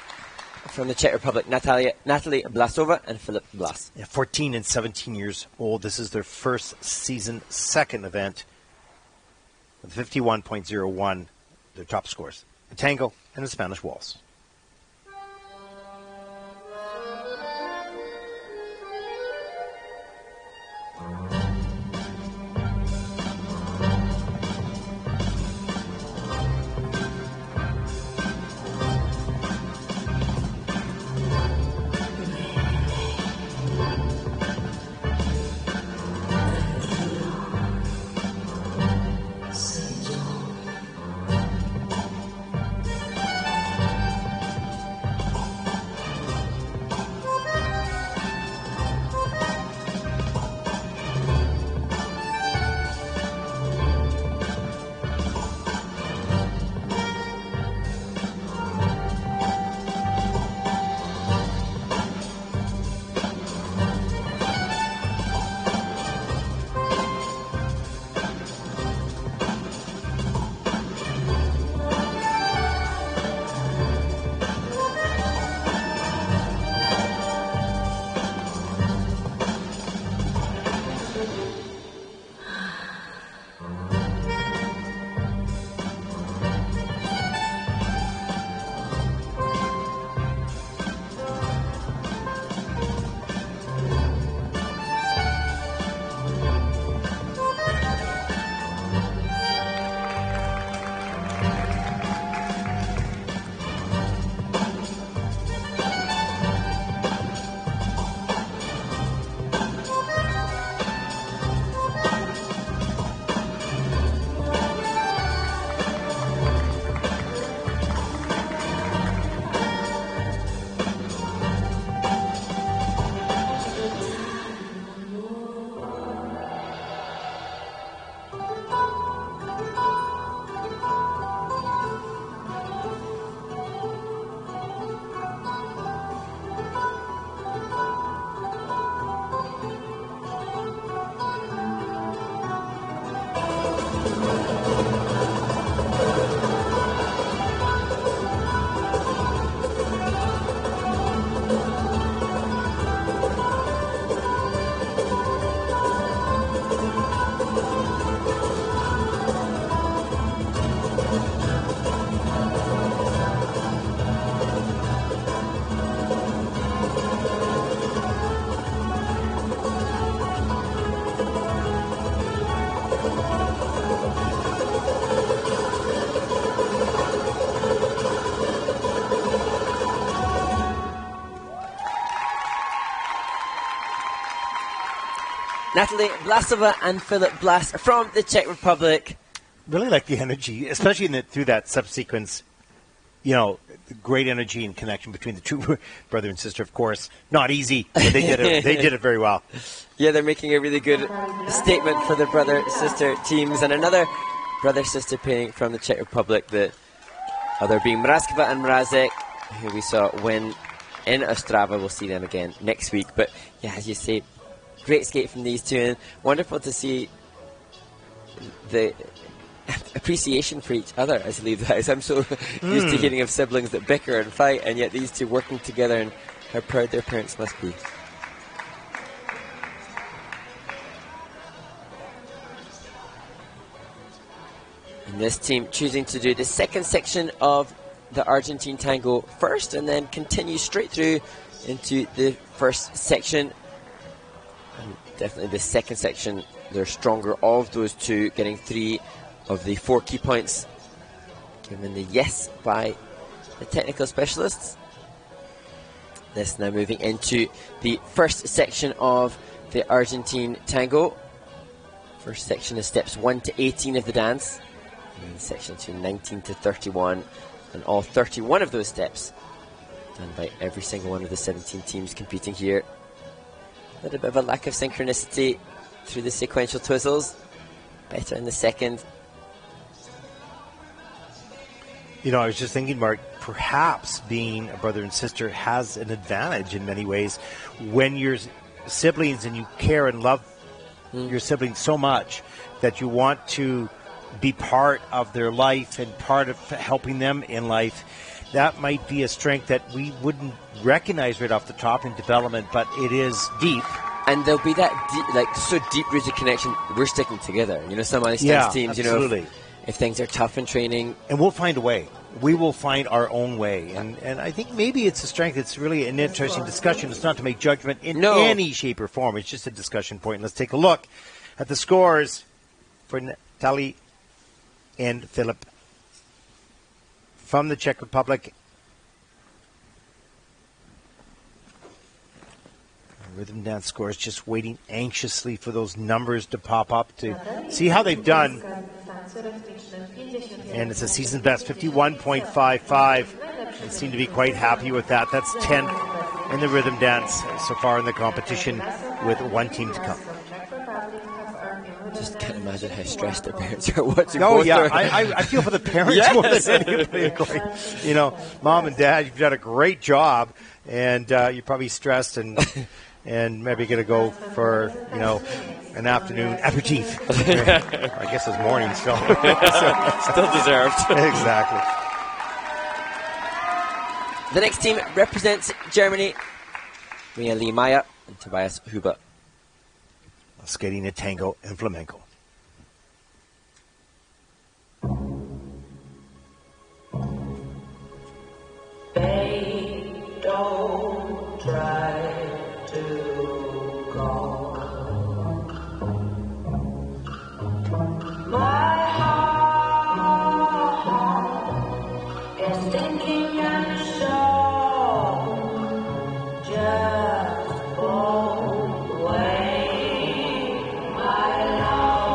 from the Czech Republic, Natalie Vlasova and Filip Blas. Yeah, 14 and 17 years old. This is their first season, second event. With 51.01, their top scores. The tango and the Spanish waltz. Natalie Vlasova and Philip Blas from the Czech Republic. Really like the energy, especially through that subsequence. You know, great energy and connection between the two brother and sister. Of course, not easy, but they did it. They did it very well. Yeah, they're making a really good statement for the brother-sister teams. And another brother-sister pairing from the Czech Republic, the other being Mrazkova and Mrazek, who we saw win in Ostrava. We'll see them again next week. But yeah, as you say, great skate from these two, and wonderful to see the appreciation for each other as they leave the house. I'm so used to hearing of siblings that bicker and fight, and yet these two working together, and how proud their parents must be. And this team choosing to do the second section of the Argentine tango first, and then continue straight through into the first section. And definitely the second section, they're stronger of those two, getting 3 of the 4 key points given the yes by the technical specialists. This now moving into the first section of the Argentine tango. First section is steps 1 to 18 of the dance, and section 2 19 to 31, and all 31 of those steps done by every single one of the 17 teams competing here. A little bit of a lack of synchronicity through the sequential twizzles. Better in the second. You know, I was just thinking, Mark, perhaps being a brother and sister has an advantage in many ways when you're siblings and you care and love your siblings so much that you want to be part of their life and part of helping them in life. That might be a strength that we wouldn't recognize right off the top in development, but it is deep. And there'll be that deep, like so deep-rooted connection. We're sticking together. You know, some ice dance teams, absolutely. You know, if things are tough in training. And we'll find a way. We will find our own way. And I think maybe it's a strength. It's really an interesting discussion. It's not to make judgment in any shape or form. It's just a discussion point. Let's take a look at the scores for Natalie and Philip from the Czech Republic. Rhythm dance scores, just waiting anxiously for those numbers to pop up to see how they've done. And it's a season best, 51.55. They seem to be quite happy with that. That's 10th in the rhythm dance so far in the competition, with one team to come. Just can't imagine how stressed their parents are watching. Oh, yeah. I feel for the parents more than anybody. Going, you know, Mom and Dad, you've done a great job, and you're probably stressed and maybe going to go for, you know, an afternoon aperitif. I guess it's morning still. Still deserved. Exactly. The next team represents Germany. Mia Lee Maya and Tobias Huber. Skating a tango and flamenco. They don't try to go. My heart is thinking and so just go away, my love.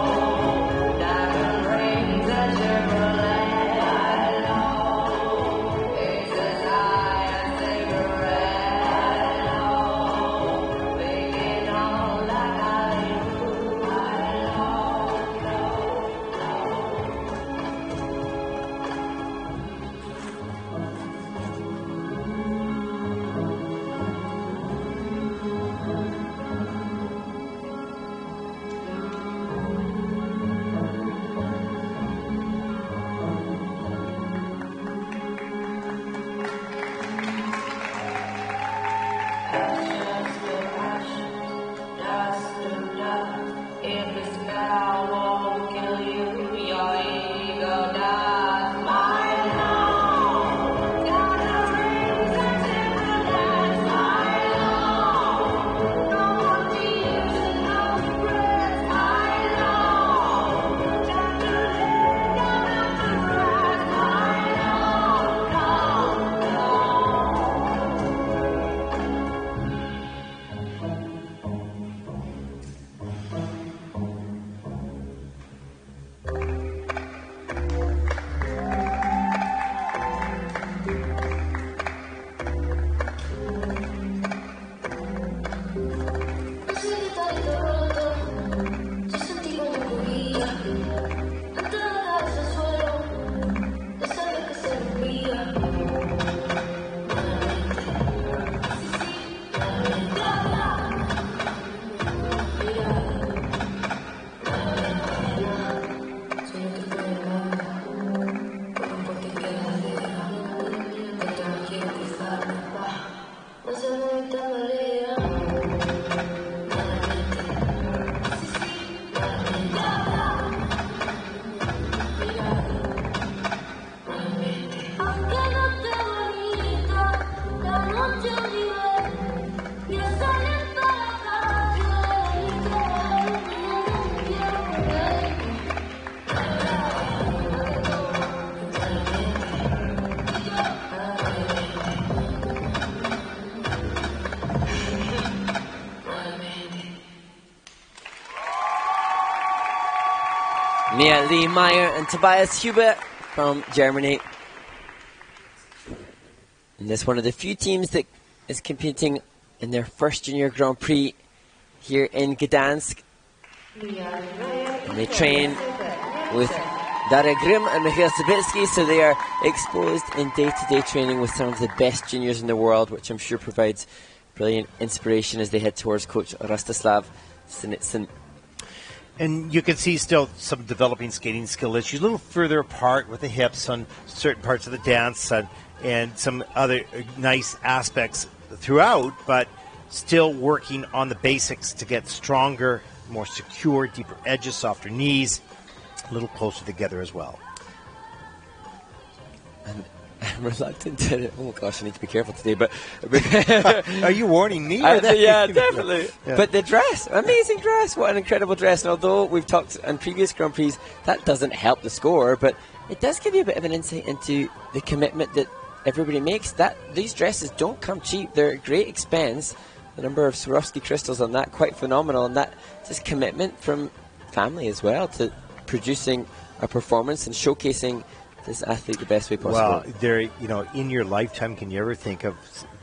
Mia Lee Meyer and Tobias Huber from Germany. And this is one of the few teams that is competing in their first Junior Grand Prix here in Gdansk. And they train with Daria Grimm and Michael Sabitsky, so they are exposed in day-to-day training with some of the best juniors in the world, which I'm sure provides brilliant inspiration as they head towards coach Rostislav Sinitsyn. And you can see still some developing skating skill issues, a little further apart with the hips on certain parts of the dance and some other nice aspects throughout, but still working on the basics to get stronger, more secure, deeper edges, softer knees, a little closer together as well. And I'm reluctant to. Oh my gosh, I need to be careful today. But are you warning me? Yeah, definitely. Yeah. But the dress, amazing dress! What an incredible dress! And although we've talked on previous Grand Prix, that doesn't help the score, but it does give you a bit of an insight into the commitment that everybody makes. That these dresses don't come cheap; they're a great expense. The number of Swarovski crystals on that quite phenomenal, and that just commitment from family as well to producing a performance and showcasing this athlete the best way possible. Well, there, in your lifetime, can you ever think of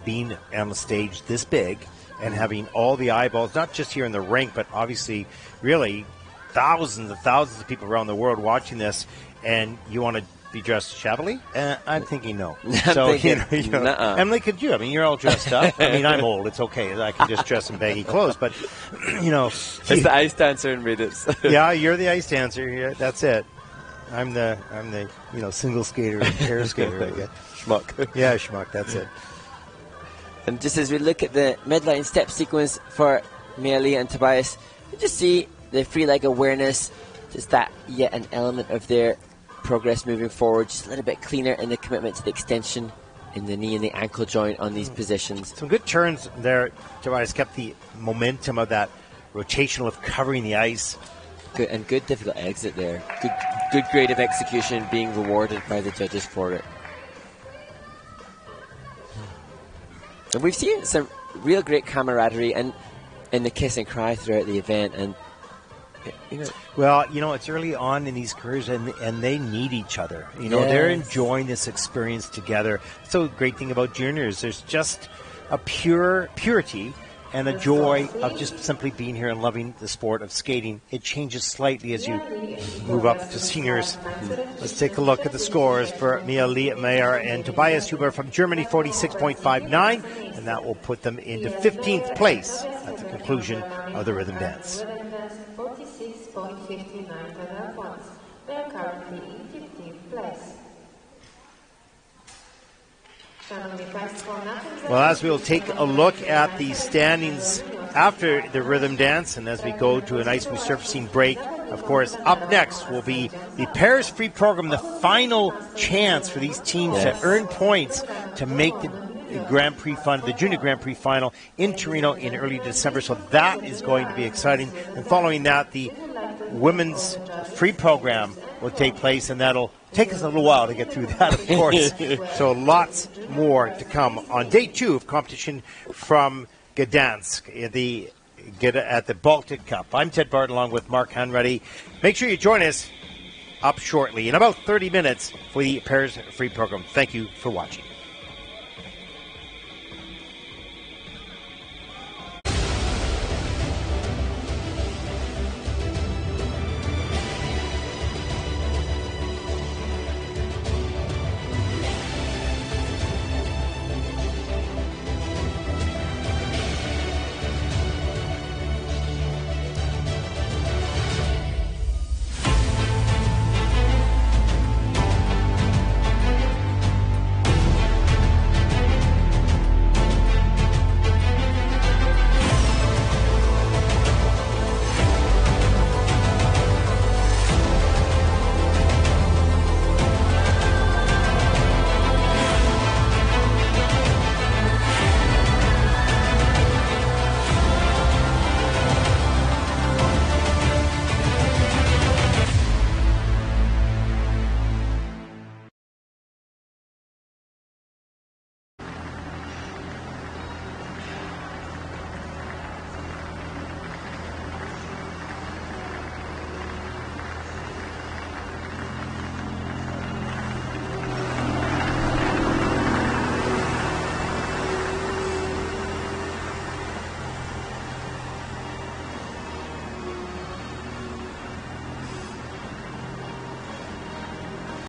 being on a stage this big and having all the eyeballs, not just here in the rink, but obviously, really, thousands and thousands of people around the world watching this, and you want to be dressed shabbily? I'm thinking no. So, Emily, could you? I mean, you're all dressed up. I mean, I'm old. It's okay. I can just dress in baggy clothes. But, It's the ice dancer in me. Yeah, you're the ice dancer. Yeah, that's it. I'm the single skater and pair skater, I guess. Schmuck. Yeah, schmuck. That's it. And just as we look at the midline step sequence for Mia-Lee and Tobias, you just see the free leg awareness, just that yet an element of their progress moving forward, just a little bit cleaner in the commitment to the extension in the knee and the ankle joint on these positions. Some good turns there. Tobias kept the momentum of that rotation with covering the ice. Good difficult exit there. Good grade of execution being rewarded by the judges for it. And we've seen some real great camaraderie and the kiss and cry throughout the event. And well, it's early on in these careers, and they need each other. They're enjoying this experience together. So the great thing about juniors, there's just a purity and a joy of just simply being here and loving the sport of skating. It changes slightly as you move up to seniors. Let's take a look at the scores for Mia-Lee Meyer and Tobias Huber from Germany, 46.59, and that will put them into 15th place at the conclusion of the rhythm dance. 46.59 points. They are currently in 15th place. Well, as we'll take a look at the standings after the rhythm dance, and as we go to a nice resurfacing break, of course, up next will be the pairs free program, the final chance for these teams to earn points to make the Grand Prix final, the Junior Grand Prix final in Torino in early December. So that is going to be exciting. And following that, the women's free program will take place, and that'll take us a little while to get through that, of course. So lots more to come on day 2 of competition from Gdansk at the Baltic Cup. I'm Ted Bart along with Mark Hanratty. Make sure you join us up shortly in about 30 minutes for the Pairs Free program. Thank you for watching.